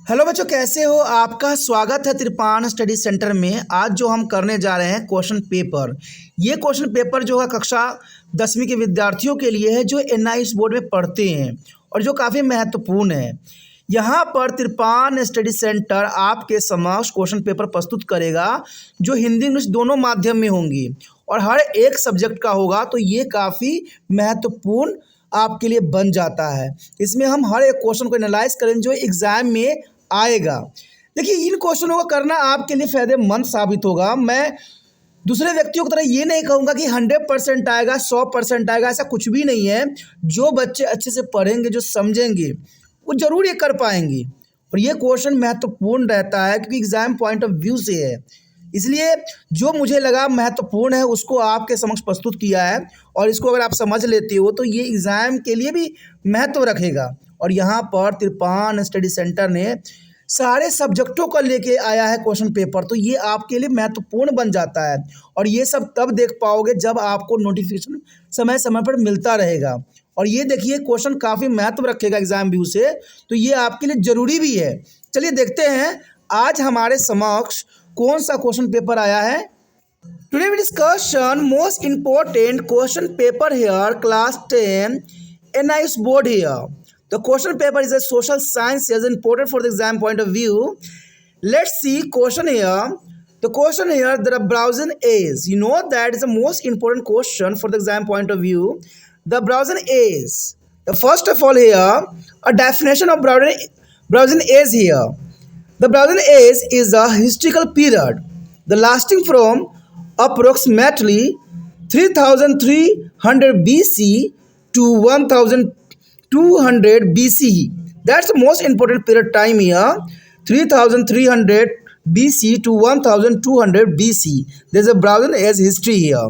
Hello बच्चों, कैसे हो? आपका स्वागत है त्रिपान स्टडी सेंटर में। आज जो हम करने जा रहे हैं क्वेश्चन पेपर, ये क्वेश्चन पेपर जो है कक्षा 10वीं के विद्यार्थियों के लिए है जो एनआईएस बोर्ड में पढ़ते हैं और जो काफ़ी महत्वपूर्ण है। यहाँ पर त्रिपान स्टडी सेंटर आपके समक्ष क्वेश्चन पेपर प्रस्तुत करेगा जो हिंदी इंग्लिश दोनों माध्यम में होंगी और हर एक सब्जेक्ट का होगा, तो ये काफ़ी महत्वपूर्ण आपके लिए बन जाता है। इसमें हम हर एक क्वेश्चन को एनालाइज करेंगे जो एग्ज़ाम में आएगा। देखिए, इन क्वेश्चनों को करना आपके लिए फ़ायदेमंद साबित होगा। मैं दूसरे व्यक्तियों की तरह ये नहीं कहूँगा कि 100% आएगा, 100% आएगा, ऐसा कुछ भी नहीं है। जो बच्चे अच्छे से पढ़ेंगे, जो समझेंगे, वो ज़रूर ये कर पाएंगे। और ये क्वेश्चन महत्वपूर्ण रहता है क्योंकि एग्ज़ाम पॉइंट ऑफ व्यू से है, इसलिए जो मुझे लगा महत्वपूर्ण है उसको आपके समक्ष प्रस्तुत किया है। और इसको अगर आप समझ लेते हो तो ये एग्ज़ाम के लिए भी महत्व रखेगा। और यहाँ पर त्रिपान स्टडी सेंटर ने सारे सब्जेक्टों को लेके आया है क्वेश्चन पेपर, तो ये आपके लिए महत्वपूर्ण बन जाता है। और ये सब तब देख पाओगे जब आपको नोटिफिकेशन समय समय पर मिलता रहेगा। और ये देखिए, क्वेश्चन काफ़ी महत्व रखेगा एग्जाम व्यू से, तो ये आपके लिए ज़रूरी भी है। चलिए देखते हैं आज हमारे समक्ष कौन सा क्वेश्चन पेपर आया है। Today we discussion most important question paper here class 10 NIS board here. The question paper is a social science is important for the exam point of view. Let's see question here. The question here, the Brownian is. You know that is the most important question for the exam point of view. The Brownian is. The first of all here, a definition of Brownian is here. The Brownian age is a historical period, the lasting from approximately 3300 BC to 1200 BCE. That's the most important period time here. 3300 BC to 1200 BC. There's a Brownian age history here.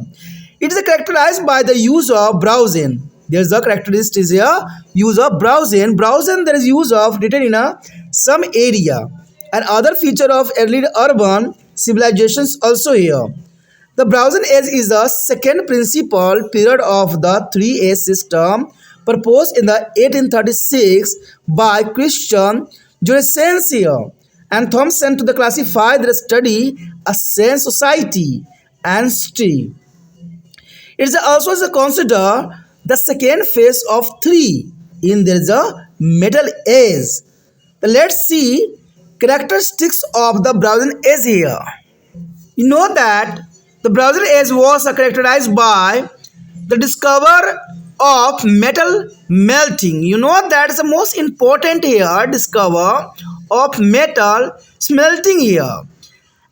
It is characterized by the use of browsing. There's a characteristic here, use of browsing. Browsing, there is use of written in some area. And other feature of early urban civilizations also here. The Brownian age is the second principal period of the 3-age system proposed in the 1836 by Christian Jurgensen here. And Thomson to the classify the study a sense society and history. It is also considered the second phase of three in the Middle Age. Let's see characteristics of the Brownian age here. You know that the Brownian age was characterized by the discovery of metal melting. You know that is the most important here, discover of metal smelting here.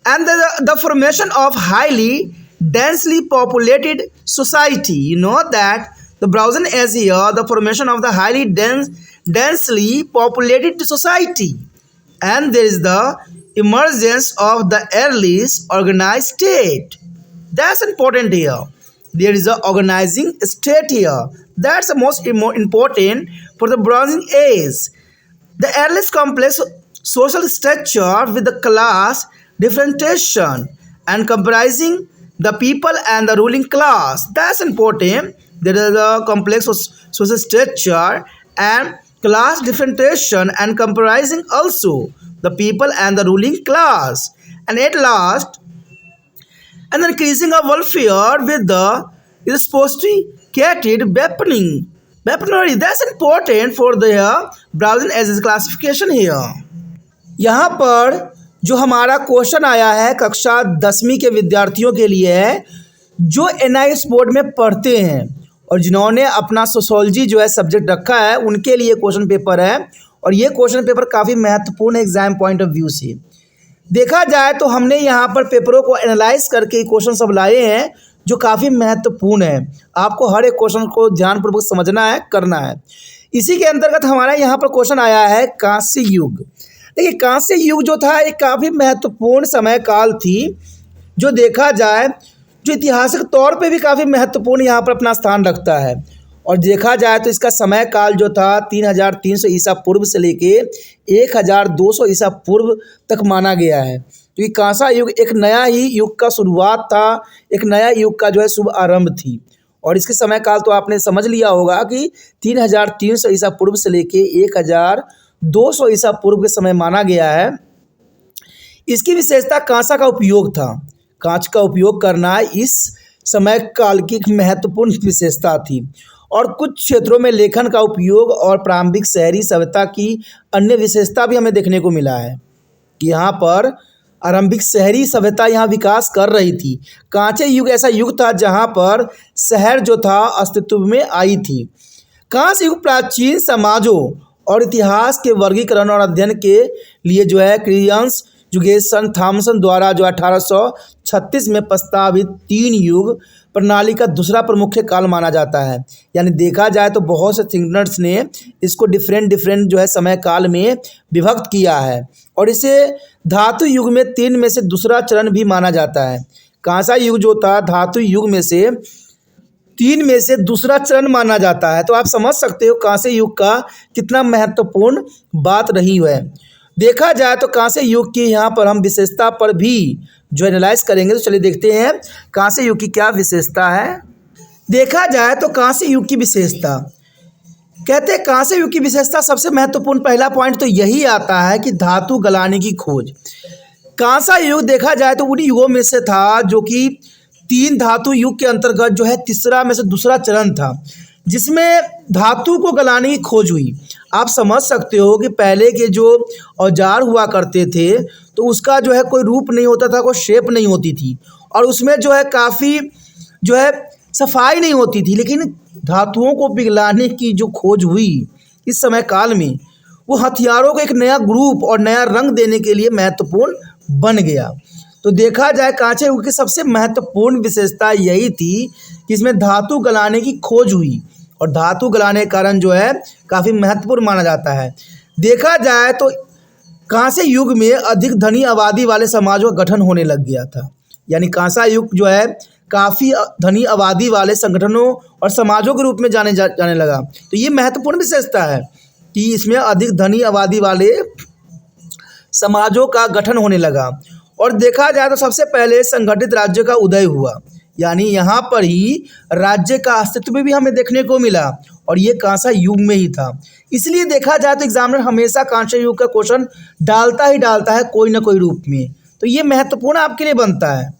And the formation of highly densely populated society. You know that the Brownian age here, the formation of the highly densely populated society. And there is the emergence of the earliest organized state. That's important here. There is a organizing state here. That's the most important for the Brownian age. The earliest complex social structure with the class differentiation and comprising the people and the ruling class. That's important. There is a complex social structure and class differentiation and comprising also the people and the ruling class. And at last, and the increasing of welfare with the is sophisticated weaponry. That's important for the Brownian age classification here. यहाँ पर जो हमारा question आया है कक्षा 10वीं के विद्यार्थियों के लिए है जो NIS बोर्ड में पढ़ते हैं और जिन्होंने अपना सोशोलॉजी जो है सब्जेक्ट रखा है, उनके लिए क्वेश्चन पेपर है। और ये क्वेश्चन पेपर काफ़ी महत्वपूर्ण है एग्जाम पॉइंट ऑफ व्यू से। देखा जाए तो हमने यहाँ पर पेपरों को एनालाइज करके क्वेश्चन सब लाए हैं जो काफ़ी महत्वपूर्ण है। आपको हर एक क्वेश्चन को ध्यानपूर्वक समझना है, करना है। इसी के अंतर्गत हमारा यहाँ पर क्वेश्चन आया है कांस्य युग। देखिए, कांस्य युग जो था एक काफ़ी महत्वपूर्ण समय काल थी जो देखा जाए जो ऐतिहासिक तौर पे भी काफ़ी महत्वपूर्ण यहाँ पर अपना स्थान रखता है। और देखा जाए तो इसका समय काल जो था 3300 ईसा पूर्व से लेके 1200 ईसा पूर्व तक माना गया है, क्योंकि कांसा युग एक नया ही युग का शुरुआत था, एक नया युग का जो है शुभ आरंभ थी। और इसके समय काल तो आपने समझ लिया होगा कि 3300 ईसा पूर्व से लेके 200 ईसा पूर्व के समय माना गया है। इसकी विशेषता कांसा का उपयोग था। कांच का उपयोग करना इस समय काल की एक महत्वपूर्ण विशेषता थी और कुछ क्षेत्रों में लेखन का उपयोग और प्रारंभिक शहरी सभ्यता की अन्य विशेषता भी हमें देखने को मिला है कि यहाँ पर आरंभिक शहरी सभ्यता यहाँ विकास कर रही थी। कांस्य युग ऐसा युग था जहाँ पर शहर जो था अस्तित्व में आई थी। कांस्य युग प्राचीन समाजों और इतिहास के वर्गीकरण और अध्ययन के लिए जो है क्रियंस जुगेसन थॉमसन द्वारा जो 1836 में प्रस्तावित 3 युग प्रणाली का दूसरा प्रमुख काल माना जाता है। यानी देखा जाए तो बहुत से थिंकर्स ने इसको डिफरेंट जो है समय काल में विभक्त किया है और इसे धातु युग में 3 में से दूसरा चरण भी माना जाता है। कांसा युग जो था धातु युग में से 3 में से दूसरा चरण माना जाता है। तो आप समझ सकते हो कांस्य युग का कितना महत्वपूर्ण बात रही है। देखा जाए तो कांस्य युग की यहाँ पर हम विशेषता पर भी जो एनालाइज करेंगे। तो चलिए देखते हैं कांस्य युग की क्या विशेषता है। देखा जाए तो कांस्य युग की विशेषता, कहते हैं कांस्य युग की विशेषता सबसे महत्वपूर्ण पहला पॉइंट तो यही आता है कि धातु गलाने की खोज। कांसा युग देखा जाए तो उन युगों में से था जो कि 3 धातु युग के अंतर्गत जो है तीसरा में से दूसरा चरण था जिसमें धातु को गलाने की खोज हुई। आप समझ सकते हो कि पहले के जो औजार हुआ करते थे तो उसका जो है कोई रूप नहीं होता था, कोई शेप नहीं होती थी और उसमें जो है काफ़ी जो है सफाई नहीं होती थी। लेकिन धातुओं को पिघलाने की जो खोज हुई इस समय काल में, वो हथियारों को एक नया ग्रुप और नया रंग देने के लिए महत्वपूर्ण बन गया। तो देखा जाए कांस्य युग की सबसे महत्वपूर्ण विशेषता यही थी कि इसमें धातु गलाने की खोज हुई और धातु गलाने के कारण जो है काफ़ी महत्वपूर्ण माना जाता है। देखा जाए तो कांस्य युग में अधिक धनी आबादी वाले समाजों का गठन होने लग गया था। यानी कांसा युग जो है काफ़ी धनी आबादी वाले संगठनों और समाजों के रूप में जाने लगा। तो ये महत्वपूर्ण विशेषता है कि इसमें अधिक धनी आबादी वाले समाजों का गठन होने लगा। और देखा जाए तो सबसे पहले संगठित राज्य का उदय हुआ। यानी यहाँ पर ही राज्य का अस्तित्व भी हमें देखने को मिला और ये कांसा युग में ही था। इसलिए देखा जाए तो एग्जामिनर हमेशा कांस्य युग का क्वेश्चन डालता ही डालता है कोई ना कोई रूप में। तो ये महत्वपूर्ण आपके लिए बनता है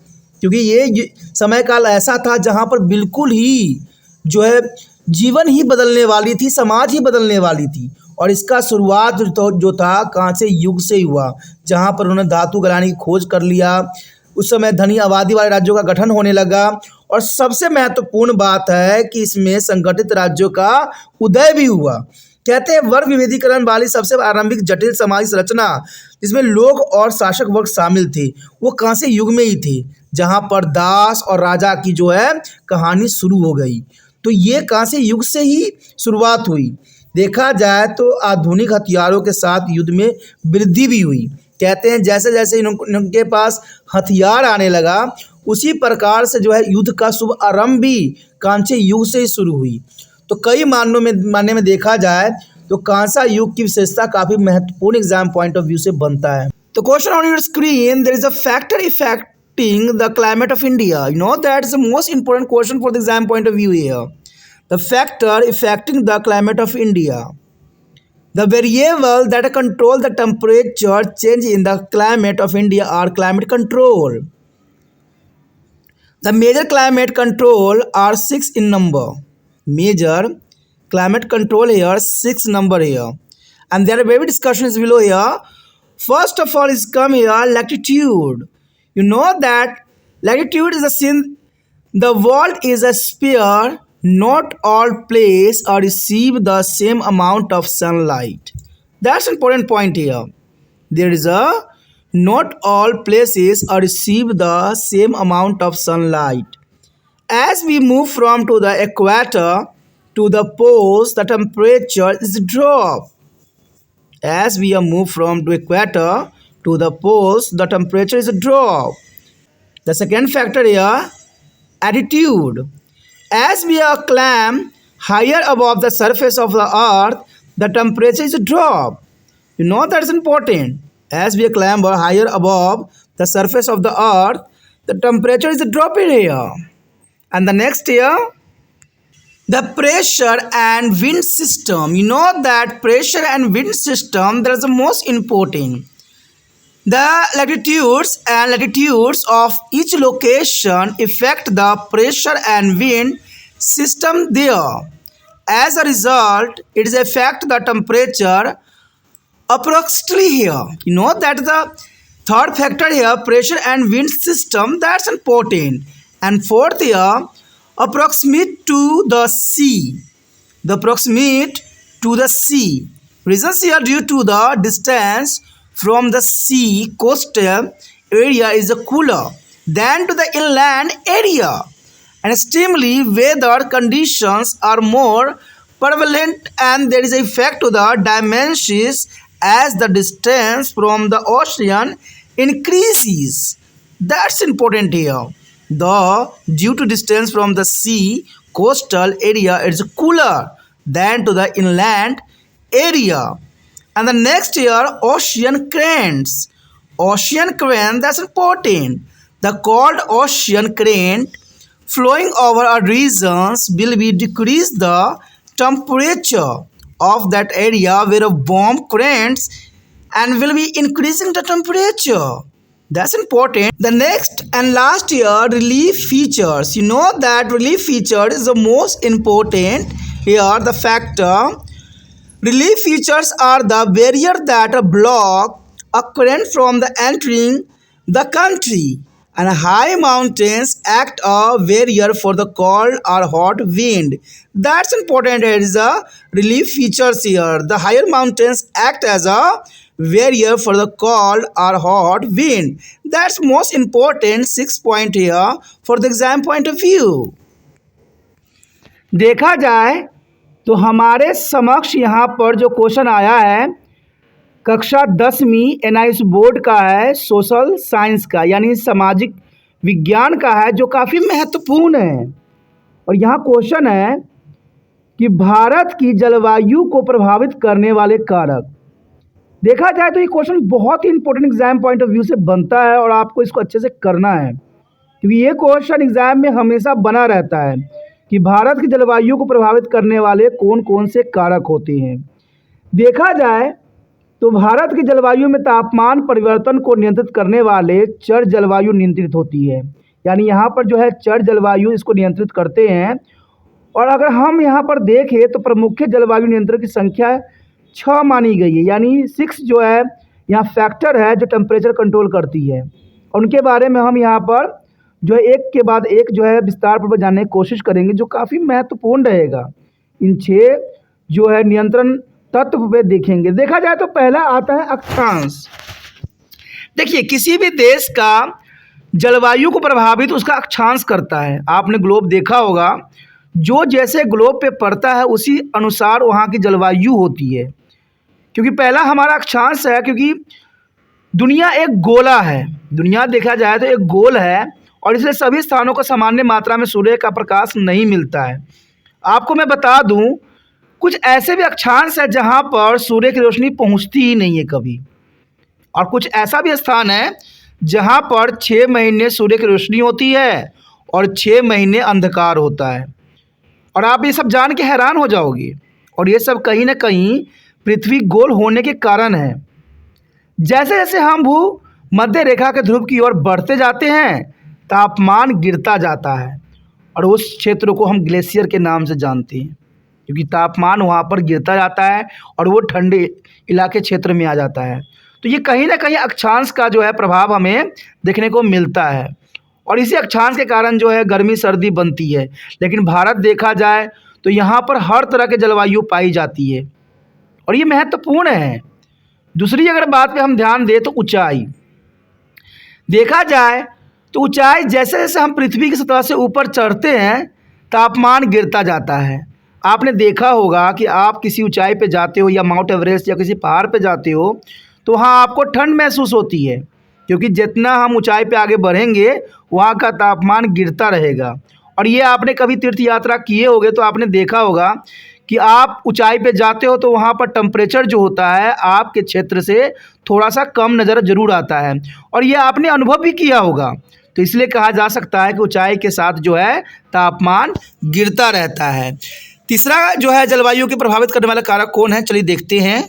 क्योंकि ये समय काल ऐसा था जहाँ पर बिल्कुल ही जो है जीवन ही बदलने वाली थी, समाज ही बदलने वाली थी और इसका शुरुआत जो था कांस्य युग से ही हुआ जहाँ पर उन्होंने धातु गलाने की खोज कर लिया। उस समय धनी आबादी वाले राज्यों का गठन होने लगा और सबसे महत्वपूर्ण बात है कि इसमें संगठित राज्यों का उदय भी हुआ। कहते हैं वर्ग विभेदीकरण वाली सबसे आरंभिक जटिल सामाजिक संरचना जिसमें लोग और शासक वर्ग शामिल थे वो कांस्य युग में ही थे जहाँ पर दास और राजा की जो है कहानी शुरू हो गई। तो ये कांस्य युग से ही शुरुआत हुई। देखा जाए तो आधुनिक हथियारों के साथ युद्ध में वृद्धि भी हुई। कहते हैं जैसे जैसे इनके पास हथियार आने लगा उसी प्रकार से जो है युद्ध का शुभ आरंभ भी कांस्य युग से ही शुरू हुई। तो कई मानने में देखा जाए तो कांसा युग की विशेषता काफ़ी महत्वपूर्ण एग्जाम पॉइंट ऑफ व्यू से बनता है। तो question on your screen, there is a factor affecting the climate of India. You know that is the most important question for the exam point of view here. The factor affecting the climate of India. The variable that control the temperature change in the climate of India are climate control. The major climate control are 6 in number. Major climate control here 6 number here, and there are very discussions below here. First of all is come here latitude. You know that latitude is a sin. The world is a sphere. Not all places are receive the same amount of sunlight. That's an important point here. There is a not all places are receive the same amount of sunlight. As we move from to the equator to the poles, the temperature is drop. As we are moved from the equator to the poles, the temperature is drop. The second factor here, altitude. As we are climb higher above the surface of the earth, the temperature is drop. You know that's important. As we climb higher above the surface of the earth, the temperature is dropping here. And the next here, The pressure and wind system. You know that pressure and wind system, that is the most important. The latitudes of each location affect the pressure and wind system there. As a result, it is affect the temperature approximately here. You know that the third factor here, pressure and wind system, that's important. And fourth here, approximate to the sea. The approximate to the sea. Reasons here, due to the distance from the sea coastal area is cooler than to the inland area. And extremely weather conditions are more prevalent, and there is an effect to the dimensions as the distance from the ocean increases. That's important here. The due to distance from the sea coastal area is cooler than to the inland area. And the next here, ocean currents. Ocean current, that's important. The cold ocean current flowing over our regions will be decrease the temperature of that area where warm currents and will be increasing the temperature. That's important. The next and last here, relief features. You know that relief feature is the most important here. The factor relief features are the barrier that block a current from the entering the country, and high mountains act a barrier for the cold or hot wind. That's important. It is a relief features here. The higher mountains act as a barrier for the cold or hot wind. That's most important 6 point here for the exam point of view. देखा जाए तो हमारे समक्ष यहाँ पर जो question आया है कक्षा 10वीं एनआईएस बोर्ड का है, सोशल साइंस का यानी सामाजिक विज्ञान का है, जो काफ़ी महत्वपूर्ण है। और यहाँ क्वेश्चन है कि भारत की जलवायु को प्रभावित करने वाले कारक। देखा जाए तो ये क्वेश्चन बहुत ही important exam point of view से बनता है और आपको इसको अच्छे से करना है, क्योंकि ये क्वेश्चन एग्जाम में हमेशा बना रहता है कि भारत की जलवायु को प्रभावित करने वाले कौन कौन से कारक होते हैं। देखा जाए तो भारत की जलवायु में तापमान परिवर्तन को नियंत्रित करने वाले चर जलवायु नियंत्रित होती है, यानी यहाँ पर जो है चर जलवायु इसको नियंत्रित करते हैं। और अगर हम यहाँ पर देखें तो प्रमुख जलवायु नियंत्रण की संख्या 6 मानी गई है, यानी 6 जो है यहाँ फैक्टर है जो टेम्परेचर कंट्रोल करती है। उनके बारे में हम यहाँ पर जो है एक के बाद एक जो है विस्तार पूर्वक जानने की कोशिश करेंगे, जो काफ़ी महत्वपूर्ण रहेगा। इन 6 जो है नियंत्रण तत्व पे देखेंगे। देखा जाए तो पहला आता है अक्षांश। देखिए, किसी भी देश का जलवायु को प्रभावित उसका अक्षांश करता है। आपने ग्लोब देखा होगा, जो जैसे ग्लोब पे पड़ता है उसी अनुसार वहाँ की जलवायु होती है। क्योंकि पहला हमारा अक्षांश है, क्योंकि दुनिया एक गोला है। दुनिया देखा जाए तो एक गोल है और इसलिए सभी स्थानों को सामान्य मात्रा में सूर्य का प्रकाश नहीं मिलता है। आपको मैं बता दूं, कुछ ऐसे भी अक्षांश है जहां पर सूर्य की रोशनी पहुंचती ही नहीं है कभी, और कुछ ऐसा भी स्थान है जहां पर 6 महीने सूर्य की रोशनी होती है और 6 महीने अंधकार होता है। और आप ये सब जान के हैरान हो जाओगे, और ये सब कहीं ना कहीं पृथ्वी गोल होने के कारण है। जैसे जैसे हम भू मध्य रेखा के ध्रुव की ओर बढ़ते जाते हैं, तापमान गिरता जाता है, और उस क्षेत्र को हम ग्लेशियर के नाम से जानते हैं, क्योंकि तापमान वहाँ पर गिरता जाता है और वो ठंडे इलाके क्षेत्र में आ जाता है। तो ये कहीं ना कहीं अक्षांश का जो है प्रभाव हमें देखने को मिलता है, और इसी अक्षांश के कारण जो है गर्मी सर्दी बनती है। लेकिन भारत देखा जाए तो यहाँ पर हर तरह के जलवायु पाई जाती है, और ये महत्वपूर्ण है। दूसरी अगर बात पे हम ध्यान दें तो ऊंचाई। देखा जाए तो ऊंचाई जैसे जैसे हम पृथ्वी की सतह से ऊपर चढ़ते हैं, तापमान गिरता जाता है। आपने देखा होगा कि आप किसी ऊंचाई पे जाते हो, या माउंट एवरेस्ट या किसी पहाड़ पे जाते हो, तो वहाँ आपको ठंड महसूस होती है, क्योंकि जितना हम ऊंचाई पे आगे बढ़ेंगे वहाँ का तापमान गिरता रहेगा। और ये आपने कभी तीर्थ यात्रा किए होगे तो आपने देखा होगा कि आप ऊंचाई पे जाते हो तो वहाँ पर टेम्परेचर जो होता है आपके क्षेत्र से थोड़ा सा कम नज़र ज़रूर आता है, और ये आपने अनुभव भी किया होगा। तो इसलिए कहा जा सकता है कि ऊंचाई के साथ जो है तापमान गिरता रहता है। तीसरा जो है जलवायु के प्रभावित करने वाला कारक कौन है, चलिए देखते हैं।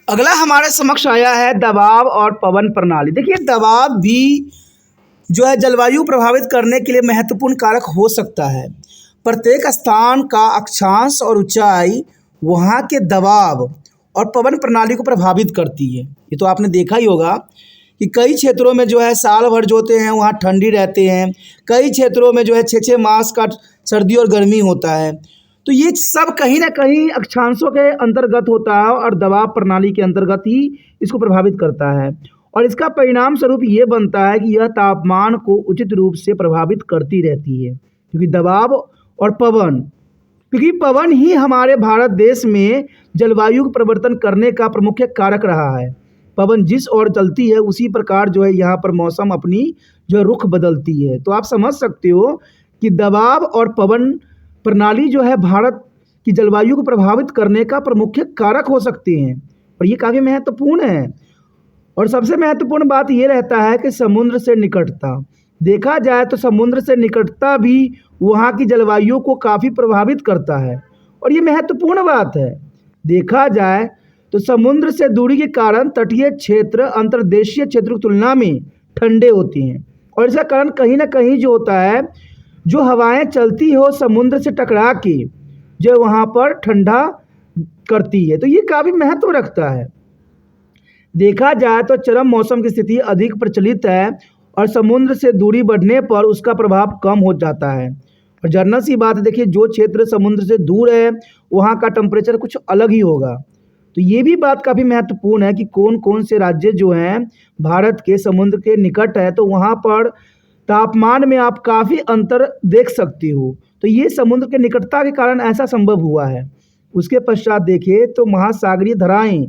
अगला हमारे समक्ष आया है दबाव और पवन प्रणाली। देखिए दबाव भी जो है जलवायु प्रभावित करने के लिए महत्वपूर्ण कारक हो सकता है। प्रत्येक स्थान का अक्षांश और ऊंचाई वहाँ के दबाव और पवन प्रणाली को प्रभावित करती है। ये तो आपने देखा ही होगा कि कई क्षेत्रों में जो है साल भर जो होते हैं वहाँ ठंडी रहते हैं, कई क्षेत्रों में जो है 6-6 मास का सर्दी और गर्मी होता है। तो ये सब कहीं ना कहीं अक्षांशों के अंतर्गत होता है और दबाव प्रणाली के अंतर्गत ही इसको प्रभावित करता है, और इसका परिणाम स्वरूप ये बनता है कि यह तापमान को उचित रूप से प्रभावित करती रहती है। क्योंकि दबाव और पवन, क्योंकि पवन ही हमारे भारत देश में जलवायु को परिवर्तन करने का प्रमुख कारक रहा है। पवन जिस ओर चलती है उसी प्रकार जो है यहाँ पर मौसम अपनी जो रुख बदलती है। तो आप समझ सकते हो कि दबाव और पवन प्रणाली जो है भारत की जलवायु को प्रभावित करने का प्रमुख कारक हो सकते हैं, और ये काफ़ी महत्वपूर्ण है। और सबसे महत्वपूर्ण बात ये रहता है कि समुद्र से निकटता, देखा जाए तो समुद्र से निकटता भी वहाँ की जलवायु को काफ़ी प्रभावित करता है, और ये महत्वपूर्ण बात है। देखा जाए तो समुद्र से दूरी के कारण तटीय क्षेत्र अंतर्देशीय क्षेत्र की तुलना में ठंडे होते हैं, और इसका कारण कहीं ना कहीं जो होता है, जो हवाएं चलती हो समुद्र से टकरा के जो वहाँ पर ठंडा करती है, तो ये काफ़ी महत्व रखता है। देखा जाए तो चरम मौसम की स्थिति अधिक प्रचलित है, और समुद्र से दूरी बढ़ने पर उसका प्रभाव कम हो जाता है। और जनरल सी बात है, देखिए जो क्षेत्र समुद्र से दूर है वहाँ का टेम्परेचर कुछ अलग ही होगा। तो ये भी बात काफ़ी महत्वपूर्ण है कि कौन कौन से राज्य जो हैं भारत के समुद्र के निकट है, तो वहाँ पर तापमान में आप काफ़ी अंतर देख सकते हो। तो ये समुद्र के निकटता के कारण ऐसा संभव हुआ है। उसके पश्चात देखिए तो महासागरीय धाराएं,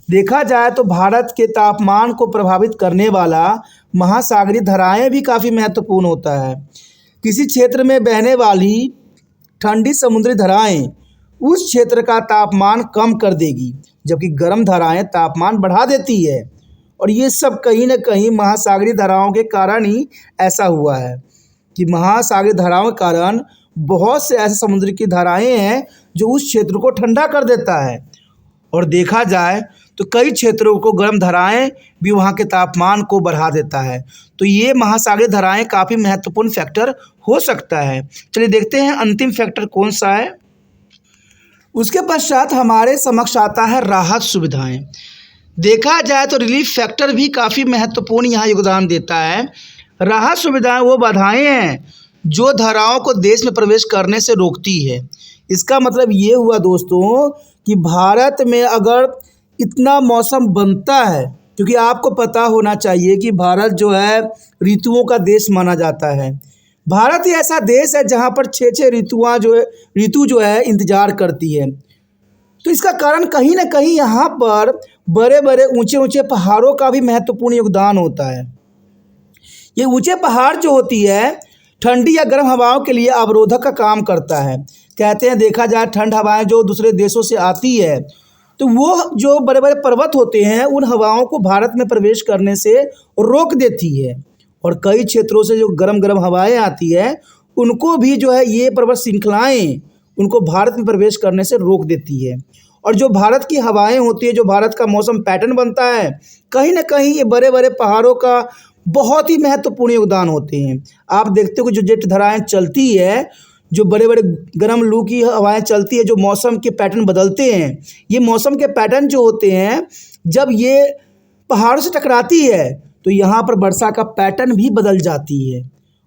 देखा जाए तो भारत के तापमान को प्रभावित करने वाला महासागरीय धाराएं भी काफ़ी महत्वपूर्ण होता है। किसी क्षेत्र में बहने वाली ठंडी समुद्री धाराएं उस क्षेत्र का तापमान कम कर देगी, जबकि गर्म धाराएं तापमान बढ़ा देती है। और ये सब कहीं ना कहीं महासागरीय धाराओं के कारण ही ऐसा हुआ है कि महासागरीय धाराओं के कारण बहुत से ऐसे समुद्र की धाराएं हैं जो उस क्षेत्र को ठंडा कर देता है। और देखा जाए तो कई क्षेत्रों को गर्म धाराएं भी वहाँ के तापमान को बढ़ा देता है। तो ये महासागरीय धाराएं काफ़ी महत्वपूर्ण फैक्टर हो सकता है। चलिए देखते हैं अंतिम फैक्टर कौन सा है। उसके पश्चात हमारे समक्ष आता है राहत सुविधाएं। देखा जाए तो रिलीफ फैक्टर भी काफ़ी महत्वपूर्ण यहाँ योगदान देता है। राहत सुविधाएं वो बाधाएं हैं जो धाराओं को देश में प्रवेश करने से रोकती है। इसका मतलब ये हुआ दोस्तों कि भारत में अगर इतना मौसम बनता है, क्योंकि आपको पता होना चाहिए कि भारत जो है ऋतुओं का देश माना जाता है। भारत ही ऐसा देश है जहाँ पर 6-6 ऋतु जो है इंतज़ार करती है। तो इसका कारण कहीं ना कहीं यहाँ पर बड़े बड़े ऊंचे ऊंचे पहाड़ों का भी महत्वपूर्ण योगदान होता है। ये ऊंचे पहाड़ जो होती है ठंडी या गर्म हवाओं के लिए अवरोधक का काम करता है। कहते हैं देखा जाए ठंड हवाएं जो दूसरे देशों से आती है, तो वो जो बड़े बड़े पर्वत होते हैं उन हवाओं को भारत में प्रवेश करने से रोक देती है, और कई क्षेत्रों से जो गर्म गर्म हवाएं आती है उनको भी जो है ये पर्वत श्रृंखलाएँ उनको भारत में प्रवेश करने से रोक देती है। और जो भारत की हवाएं होती है, जो भारत का मौसम पैटर्न बनता है, कहीं ना कहीं ये बड़े बड़े पहाड़ों का बहुत ही महत्वपूर्ण योगदान होते हैं। आप देखते हो कि जो जेट धाराएं चलती है, जो बड़े बड़े गर्म लू की हवाएं चलती है, जो मौसम के पैटर्न बदलते हैं, ये मौसम के पैटर्न जो होते हैं जब ये पहाड़ों से टकराती है तो यहाँ पर वर्षा का पैटर्न भी बदल जाती है।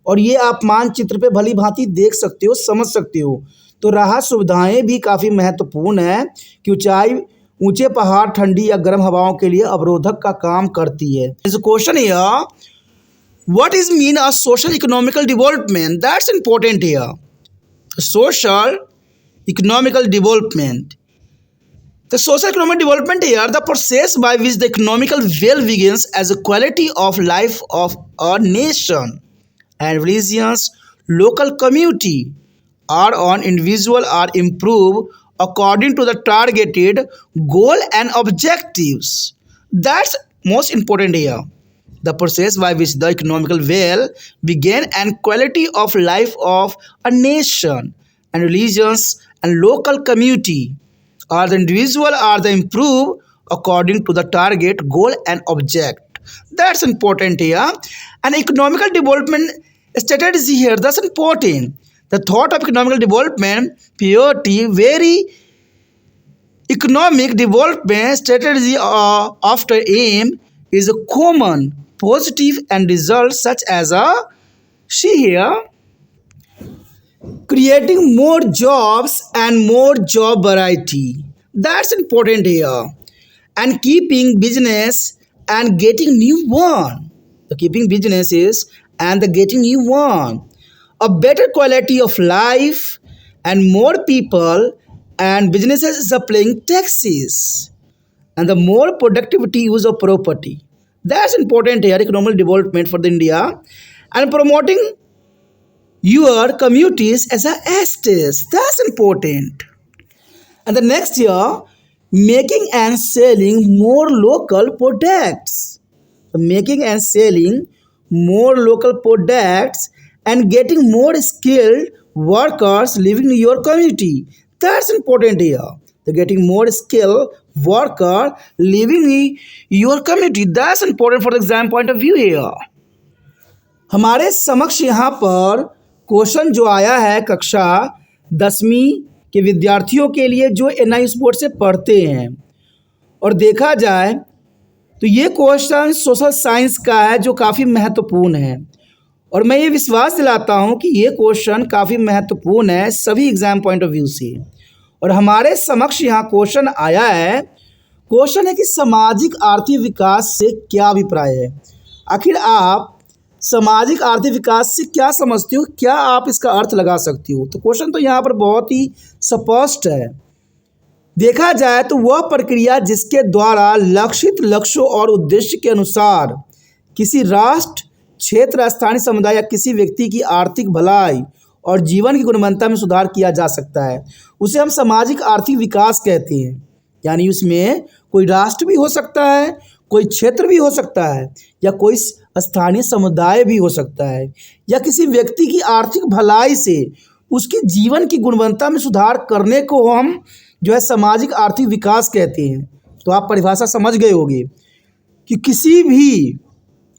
और ये आप मानचित्र पे भली भांति देख सकते हो, समझ सकते हो। तो राहत सुविधाएं भी काफ़ी महत्वपूर्ण है कि ऊंचे पहाड़ ठंडी या गर्म हवाओं के लिए अवरोधक का काम करती है। Question here, what is mean a social economical development? That's important here. Social economical development, the social economic development here, the process by which the economical well begins as a quality of life of a nation and regions, local community or on individual are improved according to the targeted goal and objectives. That's most important here. the process by which the economical well began and quality of life of a nation and religions and local community or the individual are the improve according to the target goal and object. That's important here. And economical development strategy here, that's important. The thought of economical development priority very economic development strategy after aim is a common positive and results such as a see here creating more jobs and more job variety. That's important here. And keeping business and getting new one. The keeping businesses and the getting new one. A better quality of life and more people and businesses supplying taxes and the more productivity use of property. That's important here, economic development for the India and promoting your communities as a estes. That's important. And the next year, making and selling more local products. So making and selling more local products and getting more skilled workers living in your community. That's important here. The getting more skilled worker living in your community. That's important for the exam point of view here. हमारे समक्ष यहाँ पर question जो आया है कक्षा 10वीं के विद्यार्थियों के लिए जो NIS बोर्ड से पढ़ते हैं और देखा जाए तो ये क्वेश्चन सोशल साइंस का है जो काफ़ी महत्वपूर्ण है और मैं ये विश्वास दिलाता हूँ कि ये क्वेश्चन काफ़ी महत्वपूर्ण है सभी एग्ज़ाम पॉइंट ऑफ व्यू से। और हमारे समक्ष यहाँ क्वेश्चन आया है, क्वेश्चन है कि सामाजिक आर्थिक विकास से क्या अभिप्राय है। आखिर आप सामाजिक आर्थिक विकास से क्या समझते हो, क्या आप इसका अर्थ लगा सकते हो। तो क्वेश्चन तो यहाँ पर बहुत ही स्पष्ट है। देखा जाए तो वह प्रक्रिया जिसके द्वारा लक्षित लक्ष्यों और उद्देश्य के अनुसार किसी राष्ट्र, क्षेत्र, स्थानीय समुदाय या किसी व्यक्ति की आर्थिक भलाई और जीवन की गुणवत्ता में सुधार किया जा सकता है, उसे हम सामाजिक आर्थिक विकास कहते हैं। यानी उसमें कोई राष्ट्र भी हो सकता है, कोई क्षेत्र भी हो सकता है, या कोई स्थानीय समुदाय भी हो सकता है, या किसी व्यक्ति की आर्थिक भलाई से उसके जीवन की गुणवत्ता में सुधार करने को हम जो है सामाजिक आर्थिक विकास कहते हैं। तो आप परिभाषा समझ गए होंगे कि किसी भी,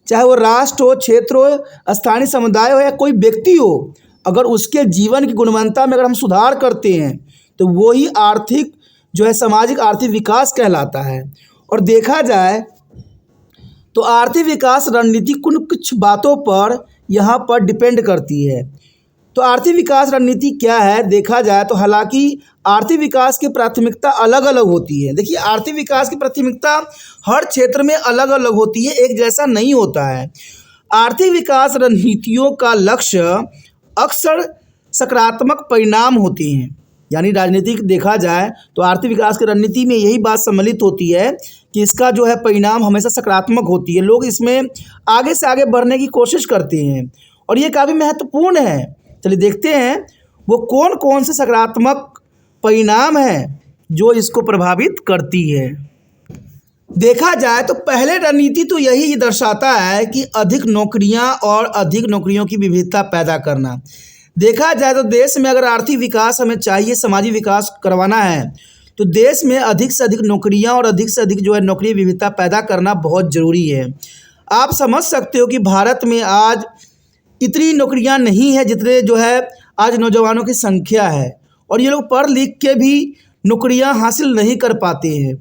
चाहे वो राष्ट्र हो, क्षेत्र हो, स्थानीय समुदाय हो या कोई व्यक्ति हो, अगर उसके जीवन की गुणवत्ता में अगर हम सुधार करते हैं तो वो ही आर्थिक जो है सामाजिक आर्थिक विकास कहलाता है। और देखा जाए तो आर्थिक विकास रणनीति कुछ बातों पर यहाँ पर डिपेंड करती है। तो आर्थिक विकास रणनीति क्या है, देखा जाए तो हालांकि आर्थिक विकास की प्राथमिकता अलग अलग होती है। देखिए, आर्थिक विकास की प्राथमिकता हर क्षेत्र में अलग अलग होती है, एक जैसा नहीं होता है। आर्थिक विकास रणनीतियों का लक्ष्य अक्सर सकारात्मक परिणाम होते हैं। यानी राजनीतिक देखा जाए तो आर्थिक विकास की रणनीति में यही बात सम्मिलित होती है कि इसका जो है परिणाम हमेशा सकारात्मक होती है। लोग इसमें आगे से आगे बढ़ने की कोशिश करते हैं और ये काफ़ी महत्वपूर्ण है। चलिए देखते हैं वो कौन कौन से सकारात्मक परिणाम हैं जो इसको प्रभावित करती है। देखा जाए तो पहले रणनीति तो यही दर्शाता है कि अधिक नौकरियां और अधिक नौकरियों की विविधता पैदा करना। देखा जाए तो देश में अगर आर्थिक विकास हमें चाहिए, सामाजिक विकास करवाना है, तो देश में अधिक से अधिक नौकरियां और अधिक से अधिक जो है नौकरी विविधता पैदा करना बहुत ज़रूरी है। आप समझ सकते हो कि भारत में आज इतनी नौकरियां नहीं है जितने जो है आज नौजवानों की संख्या है, और ये लोग पढ़ लिख के भी नौकरियां हासिल नहीं कर पाते हैं।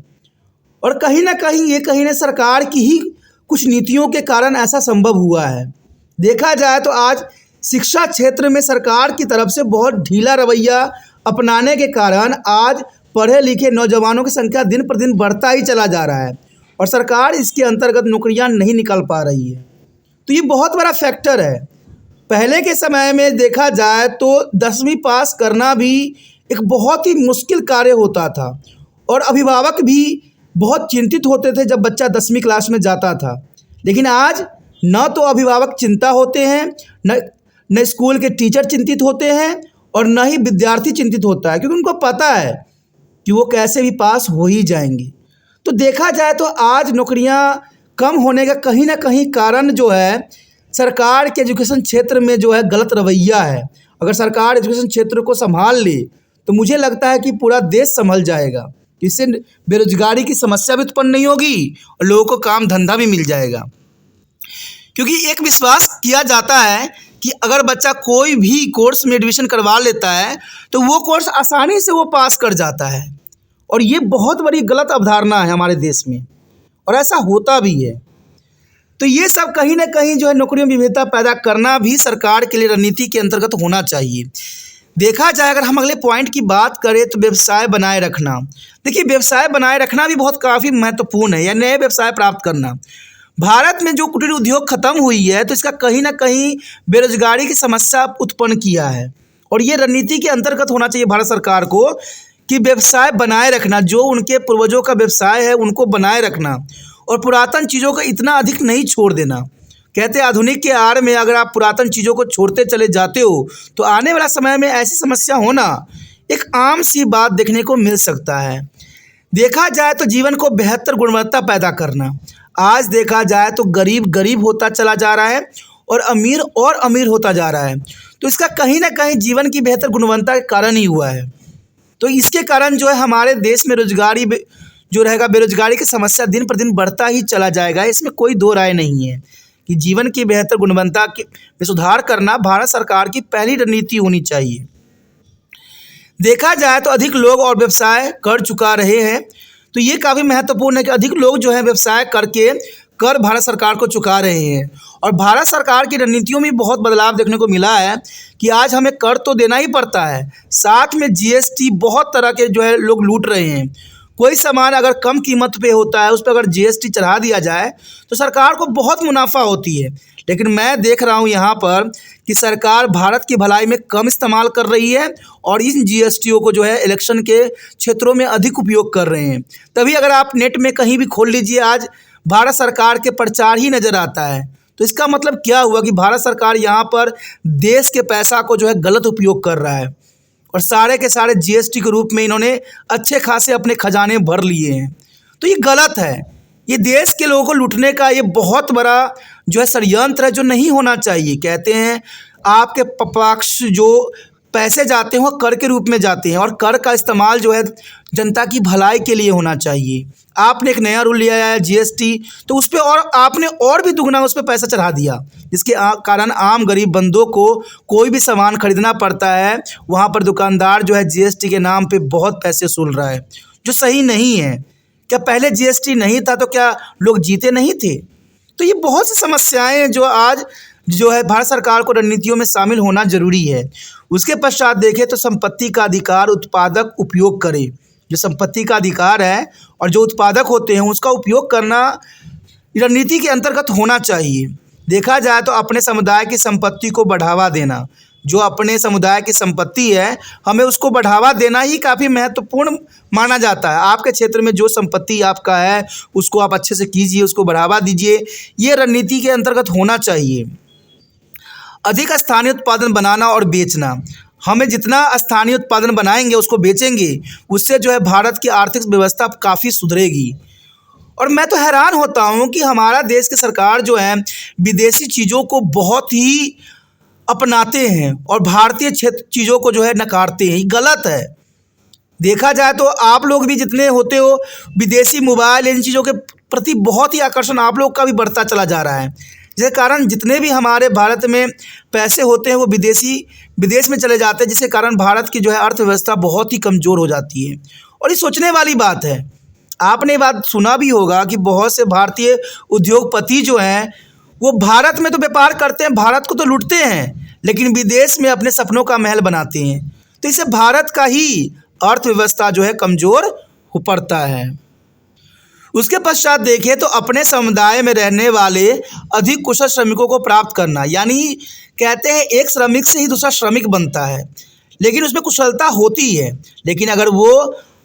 और कहीं ना कहीं सरकार की ही कुछ नीतियों के कारण ऐसा संभव हुआ है। देखा जाए तो आज शिक्षा क्षेत्र में सरकार की तरफ से बहुत ढीला रवैया अपनाने के कारण आज पढ़े लिखे नौजवानों की संख्या दिन पर दिन बढ़ता ही चला जा रहा है और सरकार इसके अंतर्गत नौकरियां नहीं निकाल पा रही है। तो ये बहुत बड़ा फैक्टर है। पहले के समय में देखा जाए तो 10वीं पास करना भी एक बहुत ही मुश्किल कार्य होता था और अभिभावक भी बहुत चिंतित होते थे जब बच्चा 10वीं क्लास में जाता था। लेकिन आज न तो अभिभावक चिंता होते हैं, न स्कूल के टीचर चिंतित होते हैं और न ही विद्यार्थी चिंतित होता है, क्योंकि उनको पता है कि वो कैसे भी पास हो ही जाएंगे। तो देखा जाए तो आज नौकरियां कम होने का कहीं ना कहीं कारण जो है सरकार के एजुकेशन क्षेत्र में जो है गलत रवैया है। अगर सरकार एजुकेशन क्षेत्र को संभाल ले तो मुझे लगता है कि पूरा देश संभल जाएगा। इससे बेरोजगारी की समस्या भी उत्पन्न नहीं होगी और लोगों को काम धंधा भी मिल जाएगा। क्योंकि एक विश्वास किया जाता है कि अगर बच्चा कोई भी कोर्स में एडमिशन करवा लेता है तो वो कोर्स आसानी से वो पास कर जाता है, और ये बहुत बड़ी गलत अवधारणा है हमारे देश में, और ऐसा होता भी है। तो ये सब कहीं ना कहीं जो है नौकरियों में विविधता पैदा करना भी सरकार के लिए रणनीति के अंतर्गत होना चाहिए। देखा जाए, अगर हम अगले पॉइंट की बात करें तो व्यवसाय बनाए रखना। देखिए, व्यवसाय बनाए रखना भी बहुत काफ़ी महत्वपूर्ण है, या नए व्यवसाय प्राप्त करना। भारत में जो कुटीर उद्योग खत्म हुई है तो इसका कहीं ना कहीं बेरोजगारी की समस्या उत्पन्न किया है, और ये रणनीति के अंतर्गत होना चाहिए भारत सरकार को कि व्यवसाय बनाए रखना, जो उनके पूर्वजों का व्यवसाय है उनको बनाए रखना, और पुरातन चीज़ों को इतना अधिक नहीं छोड़ देना। कहते हैं आधुनिक के आड़ में अगर आप पुरातन चीज़ों को छोड़ते चले जाते हो तो आने वाला समय में ऐसी समस्या होना एक आम सी बात देखने को मिल सकता है। देखा जाए तो जीवन को बेहतर गुणवत्ता पैदा करना। आज देखा जाए तो गरीब गरीब होता चला जा रहा है और अमीर होता जा रहा है, तो इसका कहीं ना कहीं जीवन की बेहतर गुणवत्ता के कारण ही हुआ है। तो इसके कारण जो है हमारे देश में रोजगारी जो रहेगा, बेरोजगारी की समस्या दिन पर दिन बढ़ता ही चला जाएगा। इसमें कोई दो राय नहीं है कि जीवन की बेहतर गुणवत्ता में सुधार करना भारत सरकार की पहली रणनीति होनी चाहिए। देखा जाए तो अधिक लोग और व्यवसाय कर चुका रहे हैं, तो ये काफ़ी महत्वपूर्ण है कि अधिक लोग जो है व्यवसाय करके कर भारत सरकार को चुका रहे हैं। और भारत सरकार की रणनीतियों में बहुत बदलाव देखने को मिला है कि आज हमें कर तो देना ही पड़ता है, साथ में जीएसटी बहुत तरह के जो है लोग लूट रहे हैं। कोई सामान अगर कम कीमत पे होता है उस पर अगर जीएसटी चढ़ा दिया जाए तो सरकार को बहुत मुनाफा होती है, लेकिन मैं देख रहा हूँ यहाँ पर कि सरकार भारत की भलाई में कम इस्तेमाल कर रही है और इन जीएसटीओ को जो है इलेक्शन के क्षेत्रों में अधिक उपयोग कर रहे हैं। तभी अगर आप नेट में कहीं भी खोल लीजिए, आज भारत सरकार के प्रचार ही नज़र आता है। तो इसका मतलब क्या हुआ कि भारत सरकार यहाँ पर देश के पैसा को जो है गलत उपयोग कर रहा है, और सारे के सारे जीएसटी के रूप में इन्होंने अच्छे खासे अपने खजाने भर लिए हैं। तो ये गलत है, ये देश के लोगों को लूटने का ये बहुत बड़ा जो है षड्यंत्र है, जो नहीं होना चाहिए। कहते हैं आपके पक्ष जो पैसे जाते हैं वो कर के रूप में जाते हैं, और कर का इस्तेमाल जो है जनता की भलाई के लिए होना चाहिए। आपने एक नया रूल लिया है जीएसटी, तो उस पर और आपने और भी दुगना उस पर पैसा चढ़ा दिया, जिसके कारण आम गरीब बंदों को कोई भी सामान खरीदना पड़ता है। वहाँ पर दुकानदार जो है जीएसटी के नाम पे बहुत पैसे वसूल रहा है, जो सही नहीं है। क्या पहले जीएसटी नहीं था तो क्या लोग जीते नहीं थे? तो ये बहुत सी समस्याएं हैं जो आज जो है भारत सरकार को रणनीतियों में शामिल होना जरूरी है। उसके पश्चात देखें तो संपत्ति का अधिकार उत्पादक उपयोग करे। जो संपत्ति का अधिकार है और जो उत्पादक होते हैं उसका उपयोग करना रणनीति के अंतर्गत होना चाहिए। देखा जाए तो अपने समुदाय की संपत्ति को बढ़ावा देना, जो अपने समुदाय की संपत्ति है हमें उसको बढ़ावा देना ही काफ़ी महत्वपूर्ण माना जाता है। आपके क्षेत्र में जो संपत्ति आपका है उसको आप अच्छे से कीजिए, उसको बढ़ावा दीजिए, ये रणनीति के अंतर्गत होना चाहिए। अधिक स्थानीय उत्पादन बनाना और बेचना, हमें जितना स्थानीय उत्पादन बनाएंगे उसको बेचेंगे, उससे जो है भारत की आर्थिक व्यवस्था काफ़ी सुधरेगी। और मैं तो हैरान होता हूँ कि हमारा देश की सरकार जो है विदेशी चीज़ों को बहुत ही अपनाते हैं और भारतीय चीज़ों को जो है नकारते हैं। ये गलत है। देखा जाए तो आप लोग भी जितने होते हो विदेशी मोबाइल इन चीज़ों के प्रति बहुत ही आकर्षण आप लोग का भी बढ़ता चला जा रहा है, जिसके कारण जितने भी हमारे भारत में पैसे होते हैं वो विदेश में चले जाते हैं, जिसके कारण भारत की जो है अर्थव्यवस्था बहुत ही कमज़ोर हो जाती है। और ये सोचने वाली बात है। आपने बात सुना भी होगा कि बहुत से भारतीय उद्योगपति जो हैं वो भारत में तो व्यापार करते हैं, भारत को तो लूटते हैं, लेकिन विदेश में अपने सपनों का महल बनाते हैं। तो इससे भारत का ही अर्थव्यवस्था जो है कमज़ोर हो पड़ता है। उसके पश्चात देखें तो अपने समुदाय में रहने वाले अधिक कुशल श्रमिकों को प्राप्त करना, यानी कहते हैं एक श्रमिक से ही दूसरा श्रमिक बनता है, लेकिन उसमें कुशलता होती है, लेकिन अगर वो